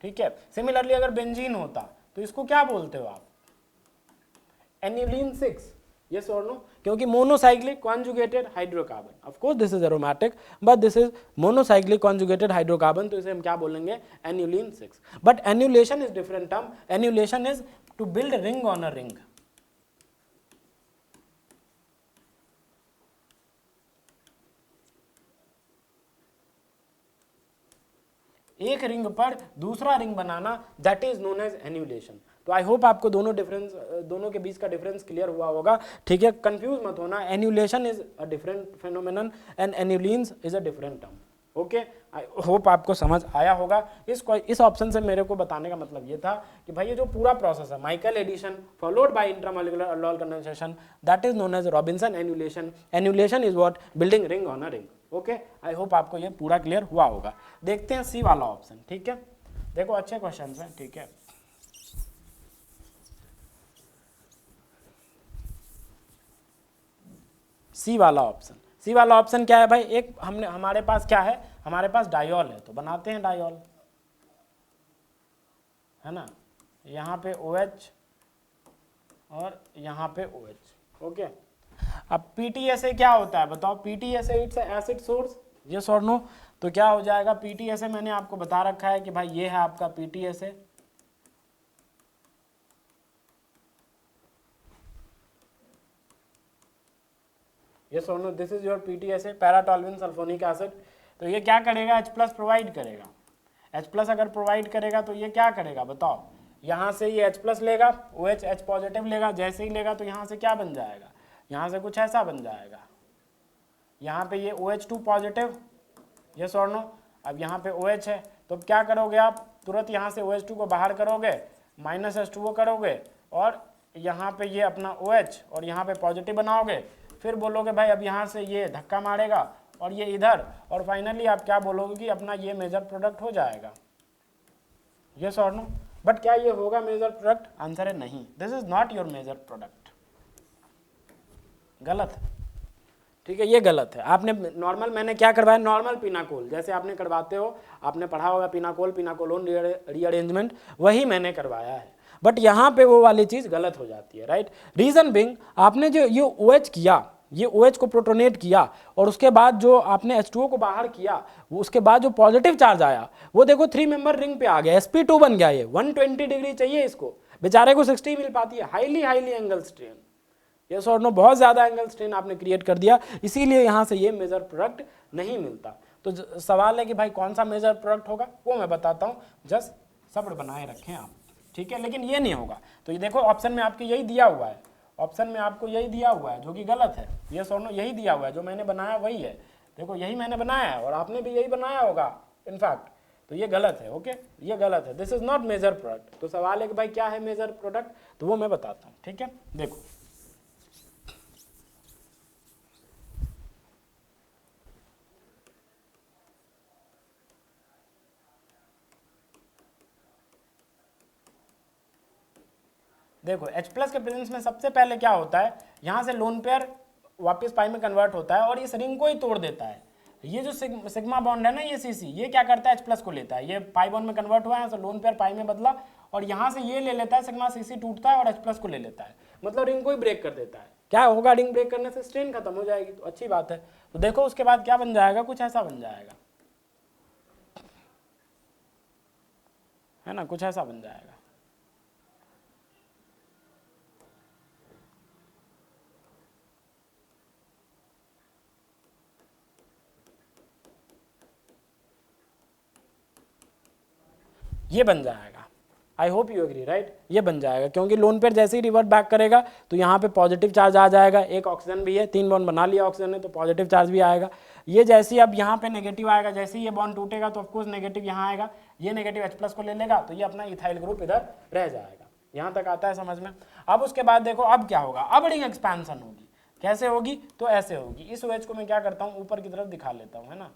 ठीक है, सिमिलरली अगर बेंजीन होता तो इसको क्या बोलते हो आप, एन्यूलीन 6। यस और नो, क्योंकि monocyclic conjugated hydrocarbon, of course this is aromatic but this is monocyclic conjugated hydrocarbon, तो इसे हम क्या बोलेंगे, annulene 6। But annulation is different term, annulation is to build ring on a ring. एक ring पर दूसरा रिंग बनाना, that is known as annulation. तो आई होप आपको दोनों के बीच का डिफरेंस क्लियर हुआ होगा। ठीक है, कंफ्यूज मत होना, annulation is a different phenomenon and annulenes is a different term. Okay, I hope आपको समझ आया होगा। इस ऑप्शन से मेरे को बताने का मतलब ये था कि भाई ये जो पूरा प्रोसेस है, Michael addition followed by intramolecular alcohol condensation, that is known as Robinson annulation. Annulation is what? Building ring on a ring. Okay, I hope आपको ये पूरा क्लियर हुआ होगा। देखते हैं सी वाला ऑप्शन, ठीक है। देखो अच्छे क्वेश्चन हैं, ठीक है। सी वाला ऑप्शन, सी वाला ऑप्शन क्या है भाई? एक हमारे पास क्या है, हमारे पास डायोल है, तो बनाते हैं डायोल, है ना। यहाँ पे OH और यहाँ पे OH। ओके, अब PTSA क्या होता है बताओ? PTSA it's acid source, yes और नो? तो क्या हो जाएगा PTSA? मैंने आपको बता रखा है कि भाई ये है आपका PTSA, यस और no? This is your PTSA, paratoluene sulphonic acid. तो ये क्या करेगा? H+ प्रोवाइड करेगा। H+ अगर प्रोवाइड करेगा तो ये क्या करेगा बताओ? यहाँ से ये H+ लेगा, OH H पॉजिटिव लेगा, जैसे ही लेगा तो यहाँ से क्या बन जाएगा? यहाँ से कुछ ऐसा बन जाएगा। यहाँ पे ये OH2 पॉजिटिव, यस और नो? अब यहाँ पे OH है, तो अब क्या करोगे आप? तुरंत यहाँ से OH2 को बाहर करोगे, -H2O करोगे, और यहाँ पे ये अपना OH और यहाँ पे पॉजिटिव बनाओगे, फिर बोलोगे भाई अब यहाँ से ये धक्का मारेगा और ये इधर, और फाइनली आप क्या बोलोगे कि अपना ये मेजर प्रोडक्ट हो जाएगा, यस और नो? बट क्या ये होगा मेजर प्रोडक्ट? आंसर है नहीं, this is not your major product. गलत है, ठीक है, ये गलत है। आपने नॉर्मल, मैंने क्या करवाया? नॉर्मल पिनाकोल, जैसे आपने करवाते हो, आपने पढ़ा होगा पिनाकोल, पिनाकोलोन रीअरेंजमेंट, वही मैंने करवाया है। बट यहाँ पे वो वाली चीज़ गलत हो जाती है, राइट। रीजन बिंग, आपने जो ये OH किया, ये OH को प्रोटोनेट किया, और उसके बाद जो आपने H2O को बाहर किया, वो उसके बाद जो पॉजिटिव चार्ज आया, वो देखो 3 मेंबर रिंग पे आ गया, sp2 बन गया। ये 120 डिग्री चाहिए इसको, बेचारे को 60 मिल पाती है। हाईली एंगल स्ट्रेन, यस और नो? बहुत ज़्यादा एंगल स्ट्रेन आपने क्रिएट कर दिया, इसीलिए यहाँ से ये मेजर प्रोडक्ट नहीं मिलता। तो सवाल है कि भाई कौन सा मेजर प्रोडक्ट होगा, वो मैं बताता हूँ, जस्ट सब्र बनाए रखें आप, ठीक है। लेकिन ये नहीं होगा। तो ये देखो ऑप्शन में आपके यही दिया हुआ है, ऑप्शन में आपको यही दिया हुआ है, जो कि गलत है, यस और नो? यही दिया हुआ है, जो मैंने बनाया वही है। देखो यही मैंने बनाया है और आपने भी यही बनाया होगा इनफैक्ट, तो ये गलत है। ओके, ये गलत है, this is not major product. तो सवाल है कि भाई क्या है मेजर प्रोडक्ट, तो वो मैं बताता हूँ, ठीक है। देखो देखो H+ के प्रेजेंस में सबसे पहले क्या होता है, यहाँ से लोन पेयर वापस पाई में कन्वर्ट होता है और इस रिंग को ही तोड़ देता है। ये जो सिग्मा बॉन्ड है ना, ये CC, ये क्या करता है? H+ को लेता है, ये पाई बॉन्ड में कन्वर्ट हुआ है, तो लोन पेयर पाई में बदला, और यहाँ से ये ले लेता है, सिग्मा CC टूटता है और H+ को ले लेता है, मतलब रिंग को ही ब्रेक कर देता है। क्या होगा? रिंग ब्रेक करने से स्ट्रेन खत्म हो जाएगी, तो अच्छी बात है। तो देखो उसके बाद क्या बन जाएगा? कुछ ऐसा बन जाएगा, है ना, कुछ ऐसा बन जाएगा। ये बन जाएगा, I hope you agree, right. ये बन जाएगा, क्योंकि लोन पेयर जैसे ही रिवर्ट बैक करेगा तो यहाँ पे पॉजिटिव चार्ज आ जाएगा, एक ऑक्सीजन भी है, 3 बॉन्ड बना लिया ऑक्सीजन ने, तो पॉजिटिव चार्ज भी आएगा। ये जैसे ही अब यहाँ पे नेगेटिव आएगा, जैसे ही ये बॉन्ड टूटेगा तो ऑफकोर्स नेगेटिव यहाँ आएगा, ये नेगेटिव H+ को ले लेगा, तो ये अपना इथाइल ग्रुप इधर रह जाएगा। यहाँ तक आता है समझ में? अब उसके बाद देखो अब क्या होगा, अब रिंग एक्सपेंशन होगी। कैसे होगी? तो ऐसे होगी। इस OH को मैं क्या करता हूँ, ऊपर की तरफ दिखा लेता हूँ, है ना।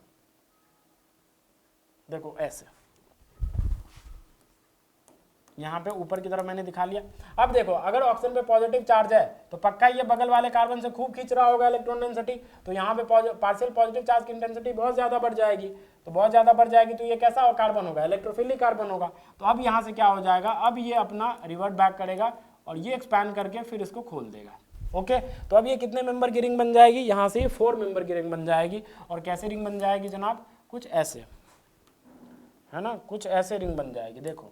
देखो ऐसे, यहाँ पे ऊपर की तरफ मैंने दिखा लिया। अब देखो अगर ऑक्सीजन पे पॉजिटिव चार्ज है तो पक्का ये बगल वाले कार्बन से खूब खींच रहा होगा इलेक्ट्रॉन डेंसिटी, तो यहाँ पे पार्शियल पॉजिटिव चार्ज की इंटेंसिटी बहुत ज़्यादा बढ़ जाएगी। तो बहुत ज़्यादा बढ़ जाएगी तो ये कैसा कार्बन होगा? इलेक्ट्रोफिलिक कार्बन होगा। तो अब यहाँ से क्या हो जाएगा, अब ये अपना रिवर्ट बैक करेगा और ये एक्सपैंड करके फिर इसको खोल देगा। ओके, तो अब ये कितने मेंबर की रिंग बन जाएगी? यहाँ से 4 मेंबर की रिंग बन जाएगी। और कैसे रिंग बन जाएगी जनाब? कुछ ऐसे, है ना, कुछ ऐसे रिंग बन जाएगी। देखो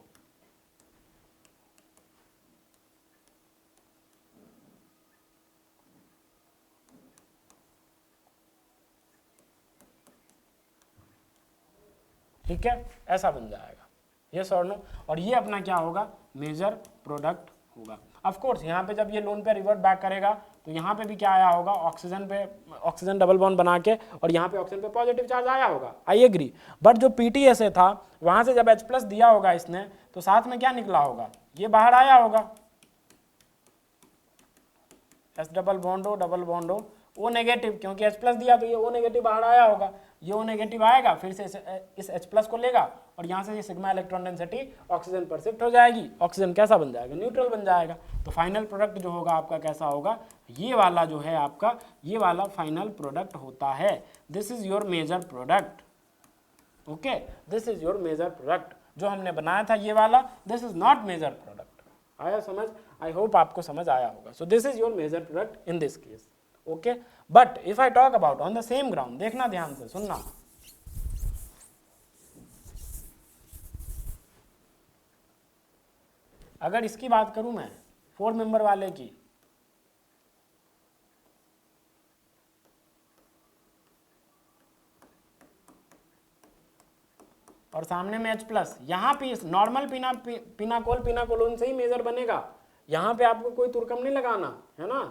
ठीक है, ऐसा बन जाएगा, यस और नो। और ये अपना क्या होगा? मेजर प्रोडक्ट होगा। ऑफ कोर्स यहाँ पे जब ये लोन पे रिवर्ट बैक करेगा तो यहाँ पे भी क्या आया होगा, ऑक्सीजन पे ऑक्सीजन डबल बॉन्ड बना के और यहाँ पे ऑक्सीजन पे पॉजिटिव चार्ज आया होगा, आई एग्री। बट जो PTSA था वहाँ से जब H+ दिया होगा इसने तो साथ में क्या निकला होगा, ये बाहर आया होगा, S डबल बॉन्ड हो O नेगेटिव, क्योंकि H+ दिया तो ये O नेगेटिव बाहर आया होगा, ये O नेगेटिव आएगा, फिर से इस H+ को लेगा और यहाँ से ये सिग्मा इलेक्ट्रॉन डेंसिटी ऑक्सीजन पर शिफ्ट हो जाएगी, ऑक्सीजन कैसा बन जाएगा, न्यूट्रल बन जाएगा। तो फाइनल प्रोडक्ट जो होगा आपका कैसा होगा, ये वाला जो है आपका, ये वाला फाइनल प्रोडक्ट होता है। This is your major product, okay, this is your major product. जो हमने बनाया था ये वाला, this is not major product. आया समझ, आई होप आपको समझ आया होगा। So this is your major product in this case, okay. But if I talk about on the same ground, देखना ध्यान से सुनना, अगर इसकी बात करूं मैं 4 मेंबर वाले की, और सामने में H+, यहाँ पे नॉर्मल पिनाकोलोन से ही मेजर बनेगा, यहाँ पे आपको कोई तुरकम नहीं लगाना है ना,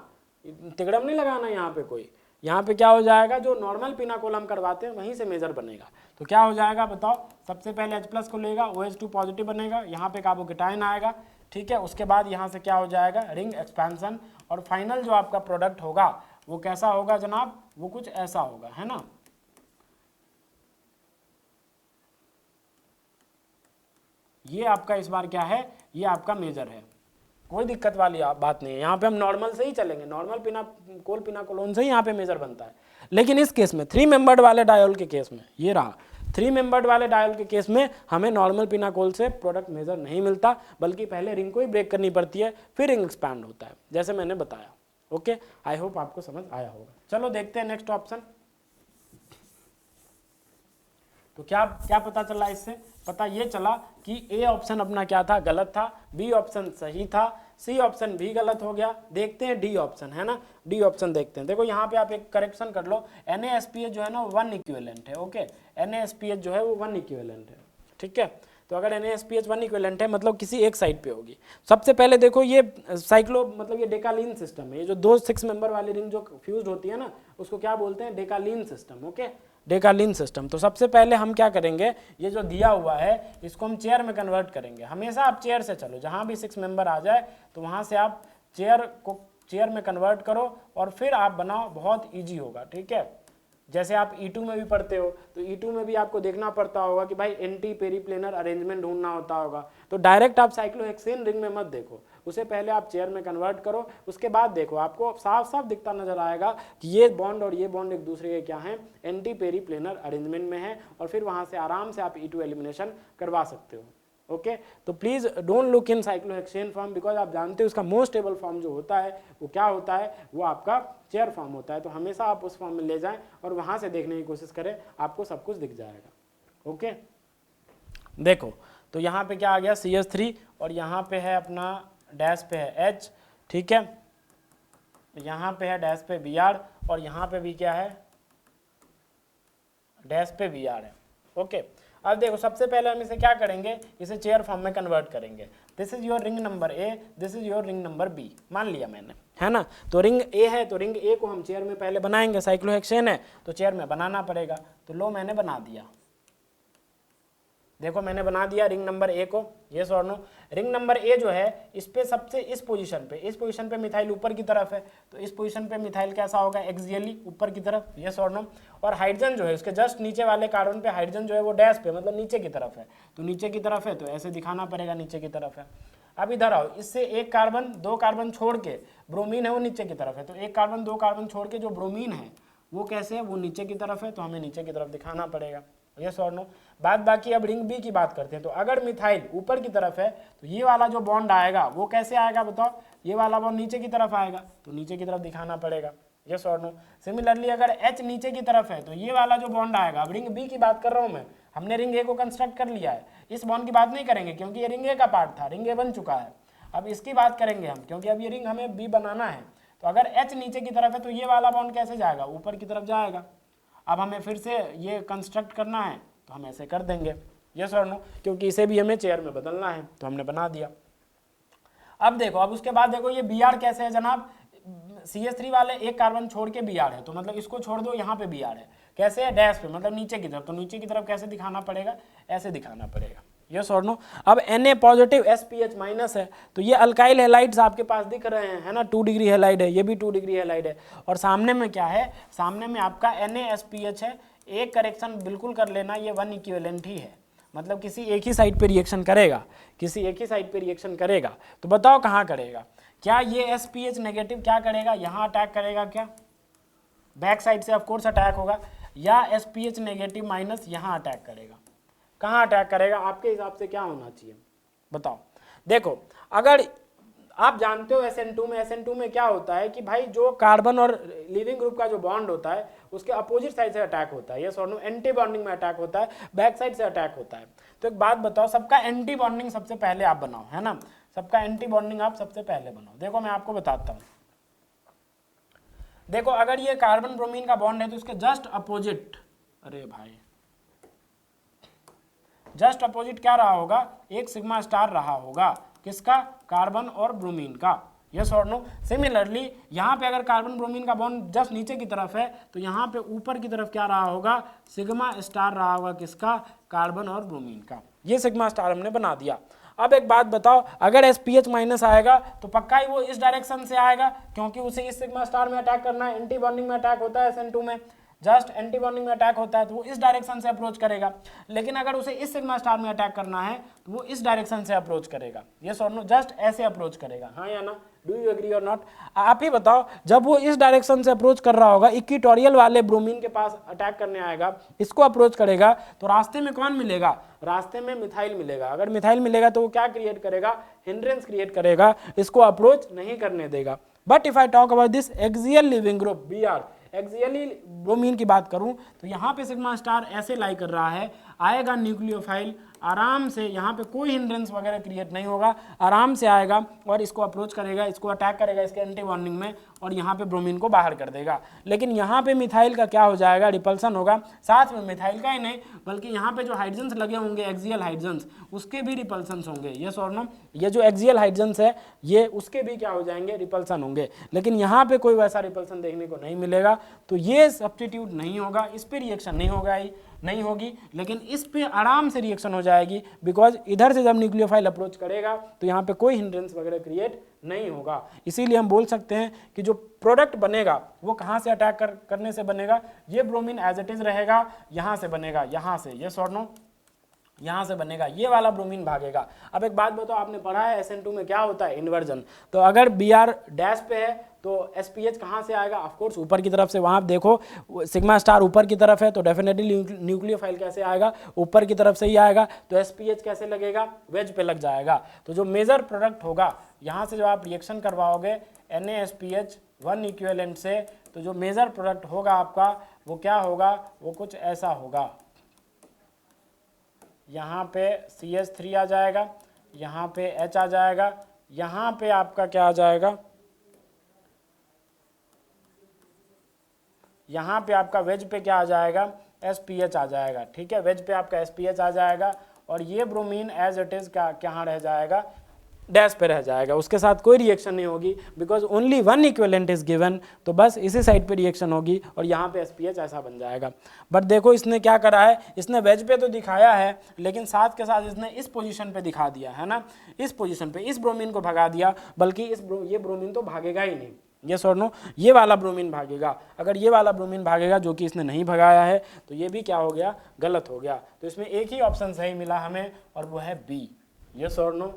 तिगड़म नहीं लगाना यहाँ पे कोई, यहाँ पे क्या हो जाएगा, जो नॉर्मल पिनाकोल हम करवाते हैं वहीं से मेजर बनेगा। तो क्या हो जाएगा बताओ, सबसे पहले H+ को लेगा, OH2 पॉजिटिव बनेगा, यहाँ पे कार्बोकेटाइन आएगा, ठीक है। उसके बाद यहाँ से क्या हो जाएगा, रिंग एक्सपेंशन, और फाइनल जो आपका प्रोडक्ट होगा वो कैसा होगा जनाब, वो कुछ ऐसा होगा, है ना। ये आपका इस बार क्या है, ये आपका मेजर है, कोई दिक्कत वाली बात नहीं है। यहाँ पे हम नॉर्मल से ही चलेंगे, नॉर्मल पिनाकोलोन से ही यहाँ पे मेजर बनता है। लेकिन इस केस में 3 मेंबर्ड वाले डायोल के केस में, ये रहा 3 मेंबर्ड वाले डायोल के केस में हमें नॉर्मल पिनाकोल से प्रोडक्ट मेजर नहीं मिलता, बल्कि पहले रिंग को ही ब्रेक करनी पड़ती है, फिर रिंग एक्सपैंड होता है, जैसे मैंने बताया, ओके। आई होप आपको समझ आया होगा। चलो देखते हैं नेक्स्ट ऑप्शन। तो क्या क्या पता चला इससे, पता ये चला कि ए ऑप्शन अपना क्या था, गलत था, बी ऑप्शन सही था, सी ऑप्शन भी गलत हो गया। देखते हैं डी ऑप्शन, है ना, डी ऑप्शन देखते हैं। देखो यहाँ पे आप एक करेक्शन कर लो, NaSPH जो है ना 1 इक्विवेलेंट है, ओके, NaSPH जो है वो 1 इक्विवेलेंट है, ठीक है। तो अगर NaSPH 1 इक्विवेलेंट है मतलब किसी एक साइड पे होगी। सबसे पहले देखो ये साइक्लो मतलब ये डेकालीन सिस्टम है, ये जो 2 6 मेंबर वाली रिंग जो फ्यूज होती है ना उसको क्या बोलते हैं, डेकालीन सिस्टम, ओके, डेकालीन सिस्टम। तो सबसे पहले हम क्या करेंगे, ये जो दिया हुआ है इसको हम चेयर में कन्वर्ट करेंगे। हमेशा आप चेयर से चलो, जहाँ भी 6 मेंबर आ जाए तो वहाँ से आप चेयर में कन्वर्ट करो और फिर आप बनाओ, बहुत ईजी होगा, ठीक है। जैसे आप E2 में भी पढ़ते हो तो E2 में भी आपको देखना पड़ता होगा कि भाई एंटी पेरीप्लेनर अरेंजमेंट ढूंढना होता होगा। तो डायरेक्ट आप साइक्लोहेक्सेन रिंग में मत देखो, उसे पहले आप चेयर में कन्वर्ट करो, उसके बाद देखो, आपको साफ साफ दिखता नजर आएगा कि ये बॉन्ड और ये बॉन्ड एक दूसरे के क्या हैं, एंटी पेरीप्लेनर अरेंजमेंट में है, और फिर वहां से आराम से आप E2 एलिमिनेशन करवा सकते हो, ओके। तो please don't look in cyclohexane form, because आप जानते हो उसका मोस्ट स्टेबल फॉर्म जो होता है वो क्या होता है, वो आपका चेयर फॉर्म होता है। तो हमेशा आप उस फॉर्म में ले जाएं और वहां से देखने की कोशिश करें, आपको सब कुछ दिख जाएगा, ओके। देखो तो यहाँ पे क्या आ गया, CH3, और यहाँ पे है अपना डैश पे है H, ठीक है, यहाँ पे है डैश पे Br, और यहाँ पे भी क्या है, डैश पे Br है, ओके। अब देखो सबसे पहले हम इसे क्या करेंगे, इसे चेयर फॉर्म में कन्वर्ट करेंगे। This is your ring number A, this is your ring number B, मान लिया मैंने, है ना। तो रिंग A है तो रिंग A को हम चेयर में पहले बनाएंगे, साइक्लोहेक्सेन है तो चेयर में बनाना पड़ेगा। तो लो मैंने बना दिया, देखो मैंने बना दिया रिंग नंबर A को, यस और नो। रिंग नंबर A जो है इस पे सबसे इस पोजीशन पे मिथाइल ऊपर की तरफ है, तो इस पोजीशन पे मिथाइल कैसा होगा, एक्सियली ऊपर की तरफ, यस और नो। और हाइड्रोजन जो है उसके जस्ट नीचे वाले कार्बन पे हाइड्रोजन जो है वो डैश पे मतलब नीचे की तरफ है, तो नीचे की तरफ है तो ऐसे दिखाना पड़ेगा नीचे की तरफ है। अब इधर आओ, इससे एक कार्बन 2 कार्बन छोड़ के ब्रोमीन है वो नीचे की तरफ है, तो एक कार्बन 2 कार्बन छोड़ के जो ब्रोमीन है वो कैसे है, वो नीचे की तरफ है, तो हमें नीचे की तरफ दिखाना पड़ेगा, यस और नो। बाद बाकी अब रिंग B की बात करते हैं। तो अगर मिथाइल ऊपर की तरफ है तो ये वाला जो बॉन्ड आएगा वो कैसे आएगा बताओ, ये वाला बॉन्ड नीचे की तरफ आएगा, तो नीचे की तरफ दिखाना पड़ेगा, यस और नो। सिमिलरली अगर H नीचे की तरफ है तो ये वाला जो बॉन्ड आएगा, अब रिंग B की बात कर रहा हूँ मैं, हमने रिंग A को कंस्ट्रक्ट कर लिया है, इस बॉन्ड की बात नहीं करेंगे क्योंकि ये रिंग A का पार्ट था, रिंग A बन चुका है। अब इसकी बात करेंगे हम क्योंकि अब ये रिंग हमें B बनाना है। तो अगर H नीचे की तरफ है तो ये वाला बॉन्ड कैसे जाएगा, ऊपर की तरफ जाएगा। अब हमें फिर से ये कंस्ट्रक्ट करना है तो हम ऐसे कर देंगे, यस और नो, क्योंकि इसे भी हमें चेयर में बदलना है, तो हमने बना दिया। अब देखो, अब उसके बाद देखो ये Br कैसे है जनाब, CH3 वाले एक कार्बन छोड़ के Br है, तो मतलब इसको छोड़ दो, यहाँ पे Br है, कैसे है, डैश पे, मतलब नीचे की तरफ, तो नीचे की तरफ कैसे दिखाना पड़ेगा, ऐसे दिखाना पड़ेगा, यस और नो। अब Na पॉजिटिव SPH माइनस है, तो ये अल्काइल हैलाइड्स आपके पास दिख रहे हैं, है ना, 2 डिग्री हैलाइड है, ये भी 2 डिग्री हैलाइड है, और सामने में क्या है, सामने में आपका NaSPH है। एक करेक्शन बिल्कुल कर लेना, ये 1 इक्विवेलेंट ही है, मतलब किसी एक ही साइड पे रिएक्शन करेगा, किसी एक ही साइड पे रिएक्शन करेगा, तो बताओ कहाँ करेगा, क्या ये SPH नेगेटिव क्या करेगा, यहाँ अटैक करेगा, क्या बैक साइड से ऑफकोर्स अटैक होगा, या SPH नेगेटिव माइनस यहाँ अटैक करेगा, कहाँ अटैक करेगा, आपके हिसाब से क्या होना चाहिए बताओ। देखो अगर आप जानते हो SN2 में क्या होता है कि भाई जो कार्बन और लिविंग ग्रुप का जो बॉन्ड होता है उसके अपोजिट साइड से अटैक होता है, ये सॉरी एंटी बॉन्डिंग में अटैक होता है, बैक साइड से अटैक होता है। तो एक बात बताओ, सबका एंटी बॉन्डिंग सबसे पहले आप बनाओ, है ना, सबका एंटी बॉन्डिंग आप सबसे पहले बनाओ। देखो मैं आपको बताता हूँ, देखो अगर ये कार्बन ब्रोमीन का बॉन्ड है तो इसके जस्ट अपोजिट, अरे भाई जस्ट अपोजिट क्या रहा होगा, एक सिग्मा स्टार रहा होगा, किसका, कार्बन और ब्रोमीन का, यस और नो। सिमिलरली यहाँ पे अगर कार्बन ब्रोमीन का बॉन्ड जस्ट नीचे की तरफ है तो यहाँ पे ऊपर की तरफ क्या रहा होगा, सिग्मा स्टार रहा होगा, किसका, कार्बन और ब्रोमीन का, ये सिग्मा स्टार हमने बना दिया। अब एक बात बताओ, अगर SPH माइनस आएगा तो पक्का ही वो इस डायरेक्शन से आएगा, क्योंकि उसे इस सिग्मा स्टार में अटैक करना है, एंटी बॉन्डिंग में अटैक होता है SN2 में, जस्ट एंटी बॉन्डिंग में अटैक होता है तो वो इस डायरेक्शन से अप्रोच करेगा। लेकिन अगर उसे इस सिग्मा स्टार में अटैक करना है तो वो इस डायरेक्शन से अप्रोच करेगा, यस और नो, जस्ट ऐसे अप्रोच करेगा, हाँ या ना, डू यू एग्री और नॉट। आप ही बताओ, जब वो इस डायरेक्शन से अप्रोच कर रहा होगा, इक्वेटोरियल वाले ब्रोमीन के पास अटैक करने आएगा, इसको अप्रोच करेगा, तो रास्ते में कौन मिलेगा, रास्ते में मिथाइल मिलेगा। अगर मिथाइल मिलेगा तो वो क्या क्रिएट करेगा, हिंड्रेंस क्रिएट करेगा, इसको अप्रोच नहीं करने देगा। But if I talk about this axial leaving group Br, axially bromine की बात करूं तो यहाँ पे सिग्मा स्टार ऐसे लाई कर रहा है, आएगा न्यूक्लियोफाइल, आराम से, यहाँ पे कोई हिंड्रेंस वगैरह क्रिएट नहीं होगा, आराम से आएगा और इसको अप्रोच करेगा, इसको अटैक करेगा इसके एंटी बॉन्डिंग में, और यहाँ पे ब्रोमीन को बाहर कर देगा। लेकिन यहाँ पे मिथाइल का क्या हो जाएगा, रिपल्सन होगा, साथ में मिथाइल का ही नहीं बल्कि यहाँ पे जो हाइड्रोजन्स लगे होंगे एक्सियल हाइड्रोजन्स, उसके भी रिपल्सन्स होंगे, यस और नो, ये जो एक्सियल हाइड्रोजन्स है ये उसके भी क्या हो जाएंगे, रिपल्सन होंगे। लेकिन यहाँ पे कोई वैसा रिपल्सन देखने को नहीं मिलेगा, तो ये सब्स्टिट्यूट नहीं होगा, इस पर रिएक्शन नहीं होगा ही नहीं होगी, लेकिन इस पे आराम से रिएक्शन हो जाएगी, बिकॉज इधर से जब न्यूक्लियोफाइल अप्रोच करेगा तो यहाँ पे कोई हिंड्रेंस वगैरह क्रिएट नहीं होगा। इसीलिए हम बोल सकते हैं कि जो प्रोडक्ट बनेगा वो कहाँ से अटैक करने से बनेगा, ये ब्रोमीन एज इट इज रहेगा, यहाँ से बनेगा, यहाँ से, यस और नो, यहाँ से बनेगा, ये वाला ब्रोमीन भागेगा। अब एक बात बताओ, आपने पढ़ा है SN2 में क्या होता है, इन्वर्जन। तो अगर Br डैश पे है तो SPH कहाँ से आएगा, ऑफकोर्स ऊपर की तरफ से। वहाँ देखो सिग्मा स्टार ऊपर की तरफ है तो डेफिनेटली न्यूक्लियोफाइल कैसे आएगा, ऊपर की तरफ से ही आएगा, तो SPH कैसे लगेगा, वेज पे लग जाएगा। तो जो मेजर प्रोडक्ट होगा यहाँ से, जब आप रिएक्शन करवाओगे NaSPH 1 इक्विवेलेंट से, तो जो मेजर प्रोडक्ट होगा आपका वो क्या होगा, वो कुछ ऐसा होगा, यहाँ पे CH3 आ जाएगा, यहाँ पे H आ जाएगा, यहाँ पे आपका क्या आ जाएगा, यहाँ पे आपका वेज पे क्या आ जाएगा, SPH आ जाएगा, ठीक है, वेज पे आपका SPH आ जाएगा, और ये ब्रोमीन एज इट इज कहाँ रह जाएगा, डैश पे रह जाएगा, उसके साथ कोई रिएक्शन नहीं होगी, because only 1 equivalent is given, तो बस इसी साइड पे रिएक्शन होगी और यहाँ पे SPH ऐसा बन जाएगा। बट देखो इसने क्या करा है, इसने वेज पे तो दिखाया है, लेकिन साथ के साथ इसने इस पोजीशन पे दिखा दिया है ना, इस पोजीशन पे इस ब्रोमीन को भगा दिया, बल्कि ये ब्रोमीन तो भागेगा ही नहीं, यस और नो, ये वाला ब्रोमीन भागेगा। अगर ये वाला ब्रोमीन भागेगा जो कि इसने नहीं भगाया है, तो ये भी क्या हो गया, गलत हो गया। तो इसमें एक ही ऑप्शन सही मिला हमें और वो है बी, यस और नो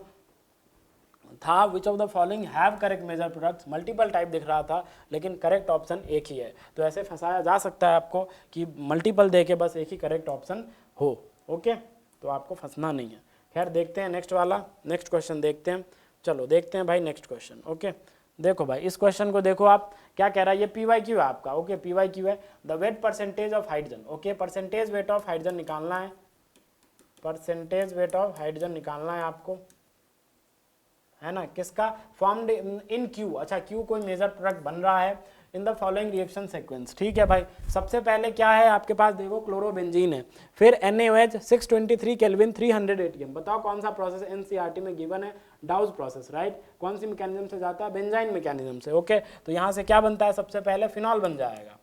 था। Which of the following have correct major products, multiple type दिख रहा था लेकिन करेक्ट ऑप्शन एक ही है। तो ऐसे फंसाया जा सकता है आपको कि मल्टीपल दे के बस एक ही करेक्ट ऑप्शन हो, ओके, तो आपको फंसना नहीं है। खैर देखते हैं नेक्स्ट वाला, नेक्स्ट क्वेश्चन देखते हैं, चलो देखते हैं भाई नेक्स्ट क्वेश्चन। ओके देखो भाई इस क्वेश्चन को देखो, आप क्या कह रहा है, ये PYQ है आपका, ओके PYQ है, the wait percentage of hydrogen, okay percentage weight of hydrogen निकालना है, परसेंटेज वेट ऑफ हाइड्रोजन निकालना है आपको, है ना, किसका, फॉर्म्ड इन Q, अच्छा Q कोई मेजर प्रोडक्ट बन रहा है, in the following reaction sequence. ठीक है भाई, सबसे पहले क्या है आपके पास, देखो क्लोरोबेंजीन है, फिर NaOH 623 केल्विन 300 ATM। बताओ कौन सा प्रोसेस NCERT में गिवन है, डाउज प्रोसेस, राइट। कौन सी मैकेनिज्म से जाता है, बेंजाइन मैकेनिज्म से। ओके, तो यहाँ से क्या बनता है, सबसे पहले फिनॉल बन जाएगा।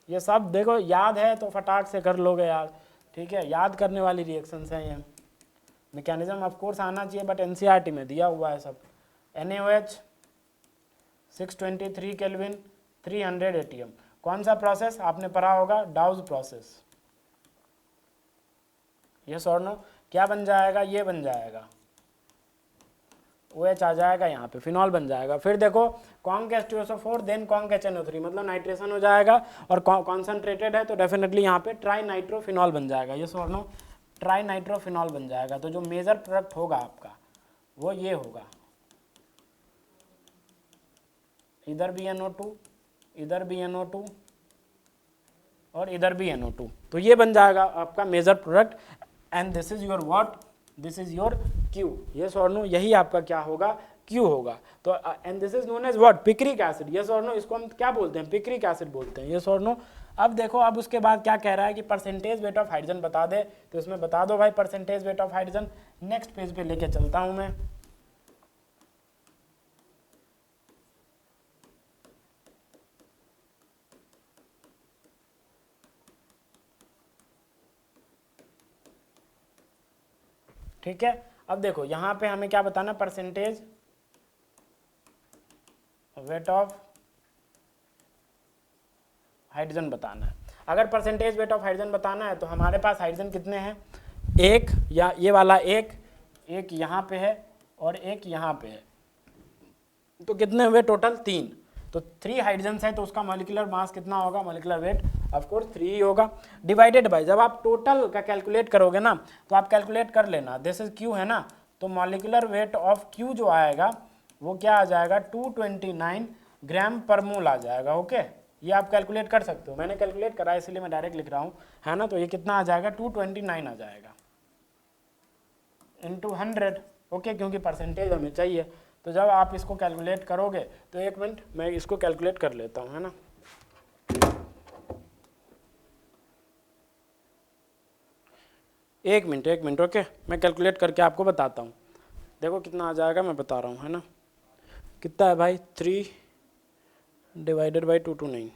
ये सब देखो याद है तो फटाक से कर लोगे यार, ठीक है, याद करने वाली रिएक्शंस हैं ये। मैकेनिज्म ऑफ कोर्स आना चाहिए बट NCERT में दिया हुआ है सब। NaOH 623 kelvin 300 ATM। कौन सा प्रोसेस आपने पढ़ा होगा, डाउज प्रोसेस। यस और नो, क्या बन जाएगा, ये बन जाएगा OH आ जाएगा, यहाँ पे फिनॉल बन जाएगा। फिर देखो conc H2SO4 then conc HNO3, मतलब नाइट्रेशन हो जाएगा और कॉन्सेंट्रेटेड है तो डेफिनेटली यहाँ पे ट्राई नाइट्रोफिनॉल बन जाएगा। यस और नो, ट्राई नाइट्रोफिनॉल बन जाएगा। तो जो मेजर प्रोडक्ट होगा आपका वो ये होगा, इधर भी NO2, इधर भी NO2 और इधर भी NO2, तो ये बन जाएगा आपका major product. And this is your what, this is your Q। Yes और नो, यही आपका क्या होगा, Q होगा। तो and this is known as what, picric acid. Yes और नो, इसको हम क्या बोलते हैं, पिक्रिक एसिड बोलते हैं। यस और नो। अब देखो, अब उसके बाद क्या कह रहा है कि परसेंटेज वेट ऑफ हाइड्रोजन बता दे, तो इसमें बता दो भाई percentage weight of hydrogen. Next page पे लेके चलता हूं मैं। ठीक है, अब देखो यहाँ पे हमें क्या बताना, परसेंटेज वेट ऑफ हाइड्रोजन बताना है। अगर परसेंटेज वेट ऑफ हाइड्रोजन बताना है तो हमारे पास हाइड्रोजन कितने हैं, एक, या ये वाला एक यहाँ पे है और एक यहाँ पे है, तो कितने हुए टोटल, 3। तो 3 हाइड्रोजन है तो उसका मॉलिक्यूलर मास कितना होगा, मॉलिक्यूलर वेट ऑफ कोर्स 3 ही होगा। डिवाइडेड बाय, जब आप टोटल का कैलकुलेट करोगे ना तो आप कैलकुलेट कर लेना, दिस इज Q है ना, तो मॉलिक्यूलर वेट ऑफ Q जो आएगा वो क्या आ जाएगा, 229 ग्राम पर मोल आ जाएगा। ओके, ये आप कैलकुलेट कर सकते हो, मैंने कैलकुलेट करा इसलिए मैं डायरेक्ट लिख रहा हूँ, है ना। तो ये कितना आ जाएगा, 229 आ जाएगा इंटू 100। ओके, क्योंकि परसेंटेज हमें चाहिए। तो जब आप इसको कैलकुलेट करोगे तो एक मिनट मैं इसको कैलकुलेट कर लेता हूँ, है ना। एक मिनट ओके, मैं कैलकुलेट करके आपको बताता हूँ। देखो कितना आ जाएगा, मैं बता रहा हूँ, है ना। कितना है भाई, 3 डिवाइडेड बाई 229,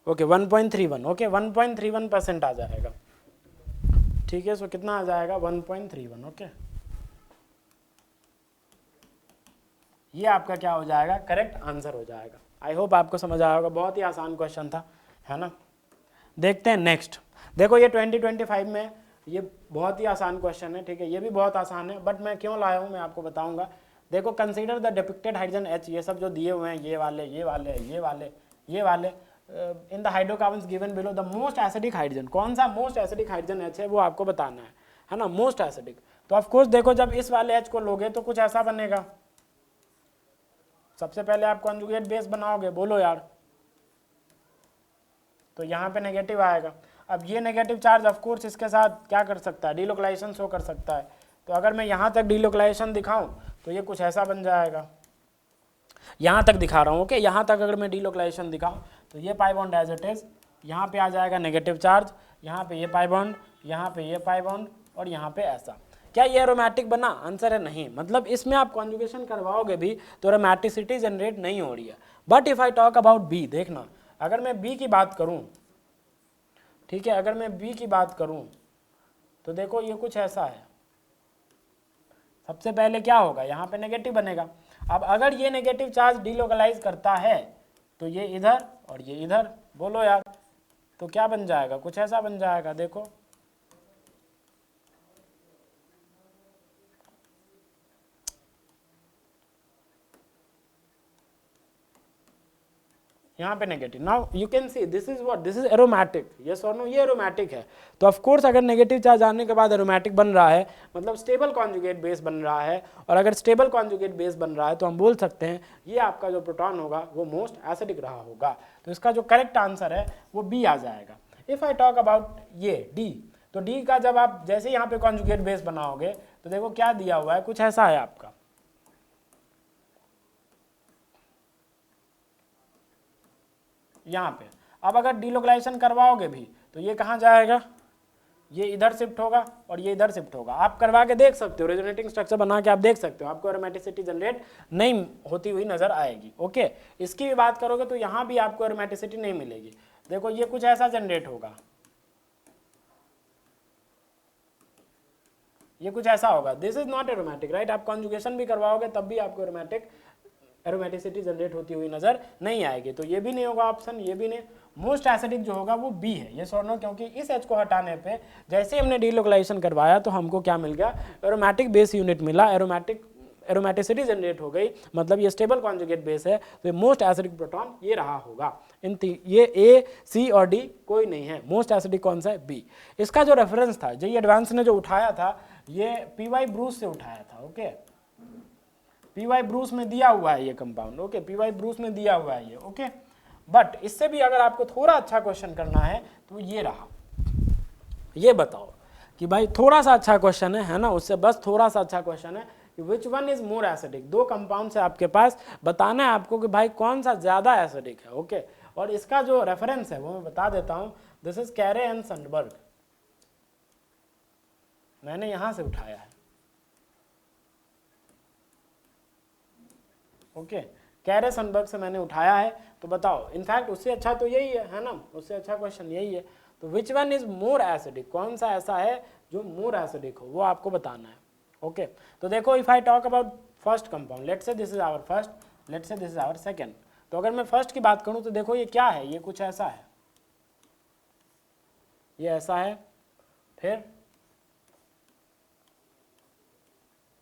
ओके 1.31, ओके 1.31% आ जाएगा। ठीक है, सो कितना आ जाएगा, 1.31। ओके, ये आपका क्या हो जाएगा, करेक्ट आंसर हो जाएगा। आई होप आपको समझ आया होगा, बहुत ही आसान क्वेश्चन था, है ना। देखते हैं नेक्स्ट। देखो ये 2025 में ये बहुत ही आसान क्वेश्चन है, ठीक है, ये भी बहुत आसान है, बट मैं क्यों लाया हूँ मैं आपको बताऊंगा। देखो, consider the depicted hydrogen H, ये सब जो दिए हुए हैं, ये वाले ये वाले ये वाले ये वाले, in the hydrocarbons given below the most acidic hydrogen. कौन सा मोस्ट एसिडिक हाइड्रोजन H है वो आपको बताना है ना, मोस्ट एसिडिक। तो ऑफ कोर्स देखो, जब इस वाले H को लोगे तो कुछ ऐसा बनेगा। सबसे पहले आप कॉन्जुगेट बेस बनाओगे, बोलो यार, तो यहाँ पे नेगेटिव आएगा। अब ये नेगेटिव चार्ज ऑफ कोर्स इसके साथ क्या कर सकता है, डीलोकलाइजेशन शो कर सकता है। तो अगर मैं यहाँ तक डीलोकलाइजेशन दिखाऊं तो ये कुछ ऐसा बन जाएगा। यहाँ तक दिखा रहा हूँ, ओके, यहाँ तक अगर मैं डीलोकलाइजेशन दिखाऊं तो ये pi bond as it is, यहाँ पे आ जाएगा नेगेटिव चार्ज, यहाँ पे ये पाई बॉन्ड, यहाँ पे ये पाई बॉन्ड और यहाँ पे ऐसा। क्या ये एरोमेटिक बना, आंसर है नहीं। मतलब इसमें आप कॉन्जुगेशन करवाओगे भी तो एरोमेटिसिटी जनरेट नहीं हो रही है। But if I talk about B, देखना, अगर मैं बी की बात करूं, ठीक है, अगर मैं बी की बात करूं तो देखो ये कुछ ऐसा है। सबसे पहले क्या होगा, यहाँ पे नेगेटिव बनेगा। अब अगर ये नेगेटिव चार्ज डीलोकलाइज करता है तो ये इधर और ये इधर, बोलो यार, तो क्या बन जाएगा, कुछ ऐसा बन जाएगा। देखो यहाँ पे negative. Now you can see this is what, this is aromatic. Yes और नो, ये एरोमेटिक है। तो ऑफ कोर्स अगर नेगेटिव चार्ज आने के बाद एरोमेटिक बन रहा है, मतलब स्टेबल कॉन्जुगेट बेस बन रहा है। और अगर स्टेबल कॉन्जुगेट बेस बन रहा है तो हम बोल सकते हैं ये आपका जो प्रोटॉन होगा वो मोस्ट एसिडिक रहा होगा। तो इसका जो करेक्ट आंसर है वो बी आ जाएगा। इफ आई टॉक अबाउट ये डी, तो डी का जब आप जैसे यहाँ पे कॉन्जुगेट बेस बनाओगे तो देखो क्या दिया हुआ है, कुछ ऐसा है आपका। यहाँ पे। अब अगर डीलोकलाइजेशन करवाओगे भी तो ये कहाँ जाएगा, ये इधर शिफ्ट होगा और ये इधर शिफ्ट होगा। आप करवा के देख सकते हो, रेजोनेटिंग स्ट्रक्चर बना के आप देख सकते हो, आपको एरोमेटिसिटी जनरेट नहीं होती हुई नजर आएगी। ओके, इसकी भी बात करोगे तो यहाँ भी आपको एरोमेटिसिटी नहीं मिलेगी। देखो ये कुछ ऐसा जनरेट होगा, ये कुछ ऐसा होगा, this is not aromatic, right. आप कॉन्जुगेशन भी करवाओगे तब भी आपको एरोमेटिसिटी जनरेट होती हुई नजर नहीं आएगी। तो ये भी नहीं होगा ऑप्शन, ये भी नहीं। मोस्ट एसिडिक जो होगा वो बी है, ये और नो, क्योंकि इस एच को हटाने पे जैसे हमने डीलोकलाइजेशन करवाया तो हमको क्या मिल गया, एरोमेटिक बेस यूनिट मिला, एरोमेटिसिटी जनरेट हो गई, मतलब ये स्टेबल कॉन्जुगेट बेस है, तो ये मोस्ट एसिडिक प्रोटॉन ये रहा होगा। ये ए, सी और डी कोई नहीं है, मोस्ट एसिडिक कौन सा है, बी। इसका जो रेफरेंस था, जेई एडवांस ने जो उठाया था, ये पीवाई ब्रूस से उठाया था। ओके, पीवाई ब्रूस में दिया हुआ है ये कंपाउंड। ओके, पीवाई ब्रूस में दिया हुआ है ये। ओके, बट इससे भी अगर आपको थोड़ा अच्छा क्वेश्चन करना है तो ये रहा, ये बताओ कि भाई थोड़ा सा अच्छा क्वेश्चन है ना, उससे बस थोड़ा सा अच्छा क्वेश्चन है कि which one is more acidic. दो कंपाउंड से आपके पास बताना है आपको कि भाई कौन सा ज्यादा एसिडिक है। ओके, और इसका जो रेफरेंस है वो मैं बता देता हूं, दिस इज कैरे एंड सनबर्ग, मैंने यहां से उठाया है। ओके, कैरे सनबर्ग से मैंने उठाया है, तो बताओ, इनफैक्ट उससे अच्छा तो यही है ना, उससे अच्छा क्वेश्चन यही है। तो which one is more acidic, कौन सा ऐसा है जो मोर एसिडिक हो, वो आपको बताना है। ओके, तो देखो, if I talk about first compound, let's say this is our first, let's say this is our second. तो अगर मैं फर्स्ट की बात करूं तो देखो ये क्या है, ये कुछ ऐसा है, ये ऐसा है, फिर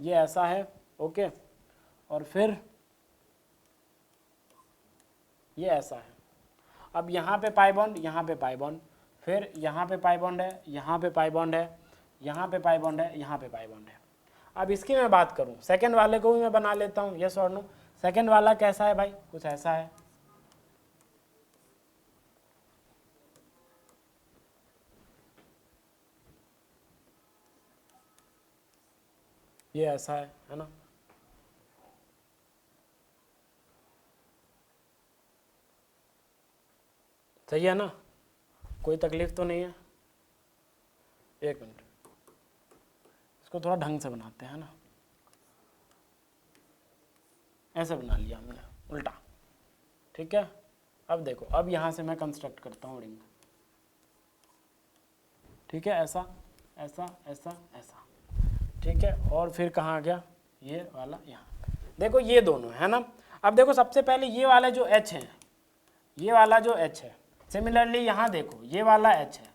ये ऐसा है। ओके, और फिर ये ऐसा है। अब यहाँ पे पाई बॉन्ड, यहाँ पे पाई बॉन्ड, फिर यहाँ पे पाई बॉन्ड है, यहाँ पे पाई बॉन्ड है, यहाँ पे पाई बॉन्ड है, यहाँ पे पाई बॉन्ड है। अब इसकी मैं बात करूँ, सेकंड वाले को भी मैं बना लेता हूँ, यस और नो। सेकंड वाला कैसा है भाई, कुछ ऐसा है, ये ऐसा है ना। सही है ना, कोई तकलीफ तो नहीं है। एक मिनट, इसको थोड़ा ढंग से बनाते हैं ना, ऐसे बना लिया हमने उल्टा, ठीक है। अब देखो, अब यहाँ से मैं कंस्ट्रक्ट करता हूँ रिंग, ठीक है, ऐसा ऐसा ऐसा ऐसा, ठीक है। और फिर कहाँ आ गया, ये वाला यहाँ। देखो ये दोनों है ना। अब देखो सबसे पहले ये वाला जो H है, ये वाला जो H है, सिमिलरली यहाँ देखो ये वाला H है,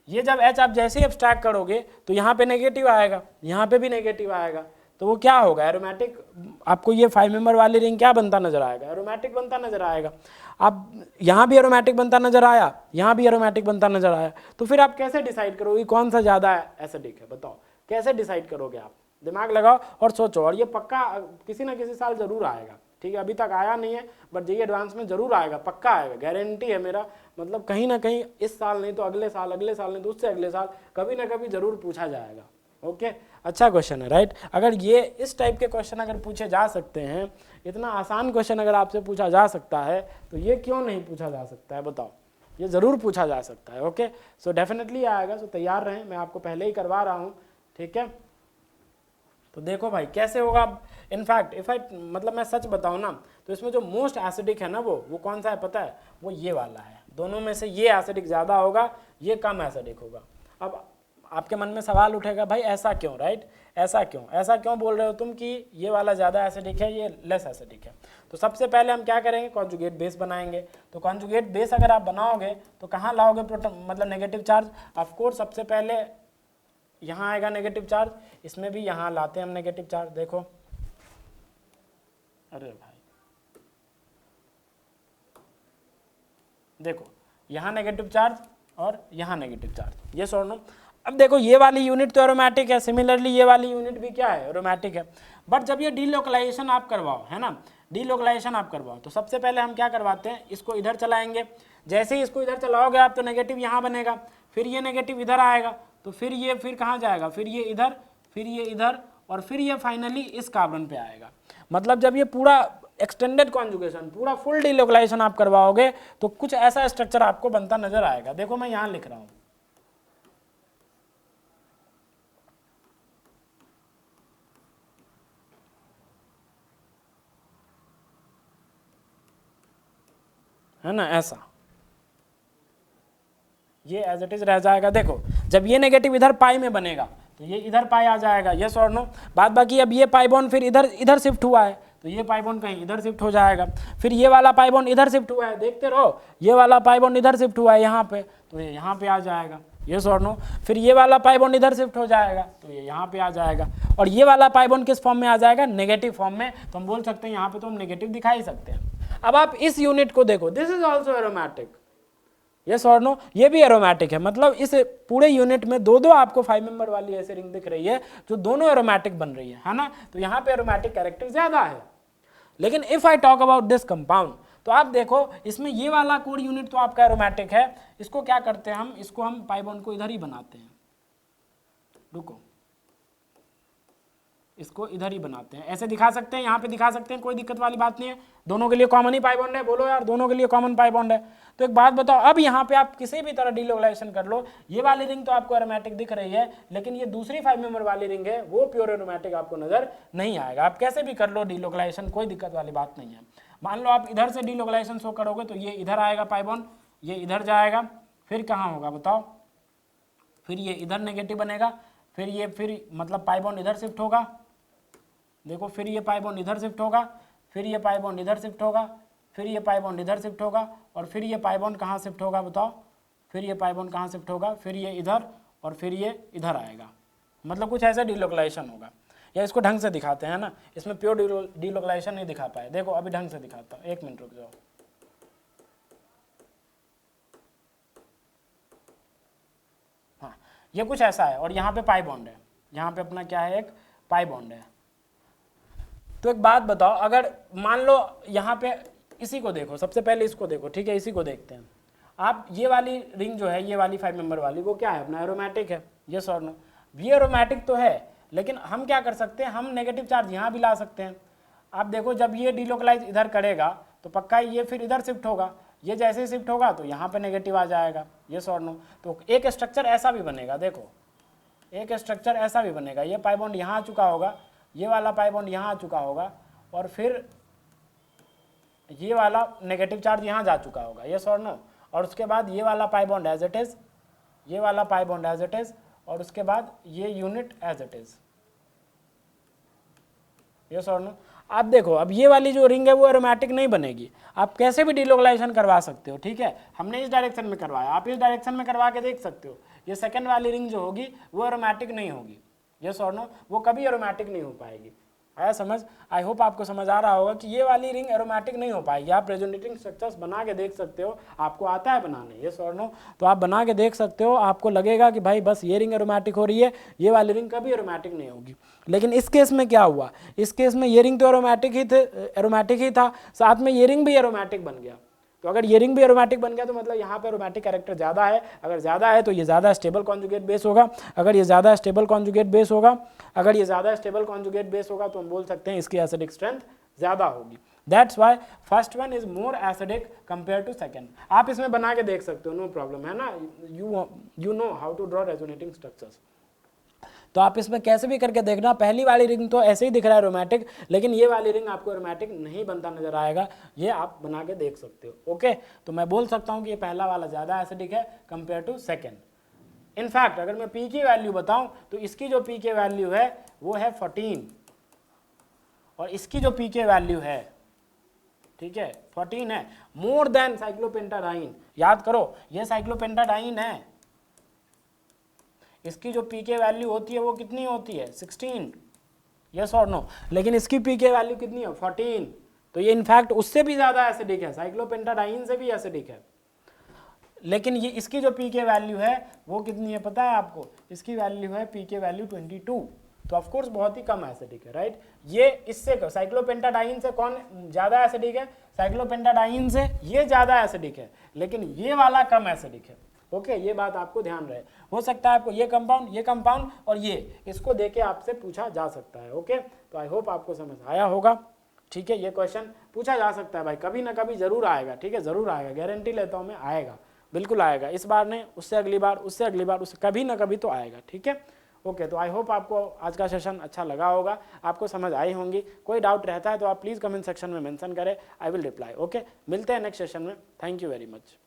ये जब H आप जैसे ही एब्स्ट्रैक्ट करोगे तो यहाँ पे नेगेटिव आएगा, यहाँ पे भी नेगेटिव आएगा, तो वो क्या होगा, एरोमेटिक। आपको ये 5 मेंबर वाली रिंग क्या बनता नजर आएगा, एरोमेटिक बनता नजर आएगा। अब यहाँ भी एरोमेटिक बनता नजर आया, यहाँ भी एरोमेटिक बनता नजर आया, तो फिर आप कैसे डिसाइड करोगे कौन सा ज़्यादा एसिडिक है, बताओ कैसे डिसाइड करोगे आप, दिमाग लगाओ और सोचो। और ये पक्का किसी ना किसी साल जरूर आएगा, ठीक है, अभी तक आया नहीं है बट जेईई एडवांस में जरूर आएगा, पक्का आएगा, गारंटी है मेरा, मतलब कहीं ना कहीं इस साल नहीं तो अगले साल, अगले साल नहीं तो उससे अगले साल, कभी ना कभी जरूर पूछा जाएगा। ओके, अच्छा क्वेश्चन है, राइट। अगर ये इस टाइप के क्वेश्चन अगर पूछे जा सकते हैं, इतना आसान क्वेश्चन अगर आपसे पूछा जा सकता है, तो ये क्यों नहीं पूछा जा सकता है, बताओ, ये ज़रूर पूछा जा सकता है। ओके, सो डेफिनेटली आएगा, सो तैयार रहें, मैं आपको पहले ही करवा रहा हूँ, ठीक है। तो देखो भाई कैसे होगा। इनफैक्ट इफ आई मतलब मैं सच बताऊँ ना, तो इसमें जो मोस्ट एसिडिक है ना वो कौन सा है पता है, वो ये वाला है। दोनों में से ये एसिडिक ज़्यादा होगा, ये कम एसिडिक होगा। अब आपके मन में सवाल उठेगा, भाई ऐसा क्यों, राइट, ऐसा क्यों बोल रहे हो तुम कि ये वाला ज़्यादा एसिडिक है, ये लेस एसिडिक है। तो सबसे पहले हम क्या करेंगे, कॉन्जुगेट बेस बनाएंगे। तो कॉन्जुगेट बेस अगर आप बनाओगे तो कहाँ लाओगे प्रोटॉन, मतलब नेगेटिव चार्ज। ऑफकोर्स सबसे पहले यहाँ आएगा नेगेटिव चार्ज, इसमें भी यहाँ लाते हैं हम नेगेटिव चार्ज। देखो, अरे भाई देखो, यहाँ नेगेटिव चार्ज और यहाँ नेगेटिव चार्ज, ये सॉर नो। अब देखो ये वाली यूनिट तो एरोमेटिक है, सिमिलरली ये वाली यूनिट भी क्या है, एरोमेटिक है। बट जब ये डीलोकलाइजेशन आप करवाओ, है ना, डीलोकलाइजेशन आप करवाओ, तो सबसे पहले हम क्या करवाते हैं, इसको इधर चलाएंगे। जैसे ही इसको इधर चलाओगे आप तो नेगेटिव यहाँ बनेगा, फिर ये नेगेटिव इधर आएगा, तो फिर ये फिर कहाँ जाएगा, फिर ये इधर, फिर ये इधर, और फिर ये फाइनली इस कार्बन पे आएगा। मतलब जब ये पूरा एक्सटेंडेड कॉन्जुगेशन, पूरा फुल डिलोकलाइजेशन आप करवाओगे तो कुछ ऐसा स्ट्रक्चर आपको बनता नजर आएगा। देखो मैं यहां लिख रहा हूं, है ना, ऐसा ये एज इट इज रह जाएगा। देखो जब ये नेगेटिव इधर पाई में बनेगा तो ये इधर पाई आ जाएगा, यस और नो। बाद बाकी अब ये पाई बॉन्ड फिर इधर इधर शिफ्ट हुआ है तो ये पाई बॉन्ड कहीं इधर शिफ्ट हो जाएगा, फिर ये वाला पाई बॉन्ड इधर शिफ्ट हुआ है, देखते रहो, ये वाला पाई बॉन्ड इधर शिफ्ट हुआ है यहाँ पे तो ये यहाँ पे आ जाएगा, यस और नो। फिर ये वाला पाई बॉन्ड इधर शिफ्ट हो जाएगा तो ये यहाँ पे आ जाएगा, और ये वाला पाई बॉन्ड किस फॉर्म में आ जाएगा, नेगेटिव फॉर्म में। तो हम बोल सकते हैं यहाँ पे तो हम नेगेटिव दिखा ही सकते हैं। अब आप इस यूनिट को देखो, this is also aromatic, yes और नो, ये भी एरोमेटिक है। मतलब इस पूरे यूनिट में दो दो आपको 5 मेंबर वाली ऐसे रिंग दिख रही है जो दोनों एरोमेटिक बन रही है ना। तो यहाँ पे एरोमेटिक कैरेक्टर ज्यादा है। लेकिन if I talk about this compound, तो आप देखो इसमें ये वाला कोर यूनिट तो आपका एरोमेटिक है, इसको क्या करते हैं हम, इसको हम पाई बॉन्ड को इधर ही बनाते हैं, रुको, इसको इधर ही बनाते हैं, ऐसे दिखा सकते हैं, यहाँ पे दिखा सकते हैं, कोई दिक्कत वाली बात नहीं है, दोनों के लिए कॉमन ही पाई बॉन्ड है। बोलो यार, दोनों के लिए कॉमन पाई बॉन्ड है। तो एक बात बताओ, अब यहाँ पे आप किसी भी तरह डिलोकलाइजेशन कर लो, ये वाली रिंग तो आपको एरोमेटिक दिख रही है, लेकिन ये दूसरी 5 मेंबर वाली रिंग है वो प्योर एरोमेटिक आपको नजर नहीं आएगा। आप कैसे भी कर लो डिलोकलाइजेशन, कोई दिक्कत वाली बात नहीं है। मान लो आप इधर से डिलोकलाइजेशन शो करोगे तो ये इधर आएगा पाई बॉन्ड, ये इधर जाएगा, फिर कहाँ होगा बताओ, फिर ये इधर नेगेटिव बनेगा, फिर ये फिर मतलब पाई बॉन्ड इधर शिफ्ट होगा, देखो, फिर ये पाई बॉन्ड इधर शिफ्ट होगा, फिर ये पाई बॉन्ड इधर शिफ्ट होगा, फिर ये पाई बॉन्ड इधर शिफ्ट होगा, और फिर ये पाई बॉन्ड कहाँ शिफ्ट होगा बताओ, फिर ये पाई बॉन्ड कहाँ शिफ्ट होगा, फिर ये इधर, और फिर ये इधर आएगा। मतलब कुछ ऐसा डिलोकलाइजेशन होगा। या इसको ढंग से दिखाते हैं ना, इसमें प्योर डिलोकलाइजेशन नहीं दिखा पाए। देखो अभी ढंग से दिखाता हूँ, 1 मिनट रुक जाओ। हाँ, ये कुछ ऐसा है, और यहाँ पे पाई बॉन्ड है, यहाँ पे अपना क्या है, एक पाई बॉन्ड है। तो एक बात बताओ, अगर मान लो यहाँ पे इसी को देखो, सबसे पहले इसको देखो, ठीक है, इसी को देखते हैं आप। ये वाली रिंग जो है, ये वाली 5 मेंबर वाली, वो क्या है, अपना एरोमेटिक है, यस और नो। ये एरोमेटिक तो है, लेकिन हम क्या कर सकते हैं, हम नेगेटिव चार्ज यहाँ भी ला सकते हैं। आप देखो जब ये डिलोकलाइज इधर करेगा तो पक्का ये फिर इधर शिफ्ट होगा, ये जैसे ही शिफ्ट होगा तो यहाँ पे नेगेटिव आ जाएगा, यस और नो। तो एक स्ट्रक्चर ऐसा भी बनेगा, देखो एक स्ट्रक्चर ऐसा भी बनेगा, ये पाई बॉन्ड यहाँ आ चुका होगा, ये वाला पाई बॉन्ड यहाँ आ चुका होगा, और फिर ये वाला नेगेटिव चार्ज यहाँ जा चुका होगा, यस और नो। और उसके बाद ये वाला pi bond as it is, ये वाला pi bond as it is, और उसके बाद ये unit as it is, yes और नो। आप देखो अब ये वाली जो रिंग है वो एरोमेटिक नहीं बनेगी, आप कैसे भी डिलोकलाइजेशन करवा सकते हो, ठीक है। हमने इस डायरेक्शन में करवाया, आप इस डायरेक्शन में करवा के देख सकते हो। ये सेकंड वाली रिंग जो होगी वो एरोमेटिक नहीं होगी, यस और नो, वो कभी एरोमेटिक नहीं हो पाएगी। आया समझ? आई होप आपको समझ आ रहा होगा कि ये वाली रिंग एरोमेटिक नहीं हो पाएगी। आप रेजोनेटिंग स्ट्रक्चर्स बना के देख सकते हो, आपको आता है बनाने, यस और नो, तो आप बना के देख सकते हो, आपको लगेगा कि भाई बस ये रिंग एरोमेटिक हो रही है, ये वाली रिंग कभी एरोमेटिक नहीं होगी। लेकिन इस केस में क्या हुआ, इस केस में ये रिंग तो एरोमेटिक ही था, साथ में ये रिंग भी एरोमेटिक बन गया। तो अगर ये रिंग भी एरोमेटिक बन गया तो मतलब यहाँ पे एरोमेटिक कैरेक्टर ज़्यादा है। अगर ज़्यादा है तो ये ज़्यादा स्टेबल कॉन्जुगेट बेस होगा। अगर ये ज़्यादा स्टेबल कॉन्जुगेट बेस होगा, अगर ये ज़्यादा स्टेबल कॉन्जुगेट बेस होगा तो हम बोल सकते हैं इसकी एसिडिक स्ट्रेंथ ज़्यादा होगी। That's why first one is more acidic compare to second. आप इसमें बना के देख सकते हो, नो प्रॉब्लम, है ना। You know how to draw resonating structures. तो आप इसमें कैसे भी करके देखना। पहली वाली रिंग तो ऐसे ही दिख रहा है एरोमेटिक, लेकिन ये वाली रिंग आपको एरोमेटिक नहीं बनता नजर आएगा, ये आप बना के देख सकते हो। ओके, तो मैं बोल सकता हूँ कि ये पहला वाला ज़्यादा एसिडिक है कंपेयर टू सेकेंड। इनफैक्ट अगर मैं पी की वैल्यू बताऊँ तो इसकी जो पी के वैल्यू है वो है 14, और इसकी जो पी के वैल्यू है, ठीक है, 14 है, मोर देन साइक्लोपेंटाडाइन। याद करो ये साइक्लोपेंटाडाइन है, इसकी जो पीके वैल्यू होती है वो कितनी होती है, 16, यस और नो। लेकिन इसकी पीके वैल्यू कितनी है, 14। तो ये इनफैक्ट उससे भी ज़्यादा एसिडिक है, साइक्लोपेंटाडाइन से भी एसिडिक है। लेकिन ये इसकी जो पीके वैल्यू है वो कितनी है पता है आपको, इसकी वैल्यू है पीके वैल्यू 22। तो ऑफकोर्स बहुत ही कम एसिडिक है, राइट। ये इससे साइक्लोपेंटाडाइन से कौन ज़्यादा एसिडिक है, साइक्लोपेंटाडाइन से ये ज़्यादा एसिडिक है, लेकिन ये वाला कम एसिडिक है। ओके, ये बात आपको ध्यान रहे। हो सकता है आपको ये कंपाउंड और ये इसको देके आपसे पूछा जा सकता है। ओके, तो आई होप आपको समझ आया होगा। ठीक है, ये क्वेश्चन पूछा जा सकता है भाई, कभी ना कभी जरूर आएगा, ठीक है, जरूर आएगा, गारंटी लेता हूँ मैं, आएगा, बिल्कुल आएगा, इस बार नहीं, उससे अगली बार, उससे अगली बार, उससे कभी ना कभी तो आएगा, ठीक है। ओके, तो आई होप आपको आज का सेशन अच्छा लगा होगा, आपको समझ आई होंगी। कोई डाउट रहता है तो आप प्लीज़ कमेंट सेक्शन में मेंशन करें, आई विल रिप्लाई। ओके, मिलते हैं नेक्स्ट सेशन में, थैंक यू वेरी मच।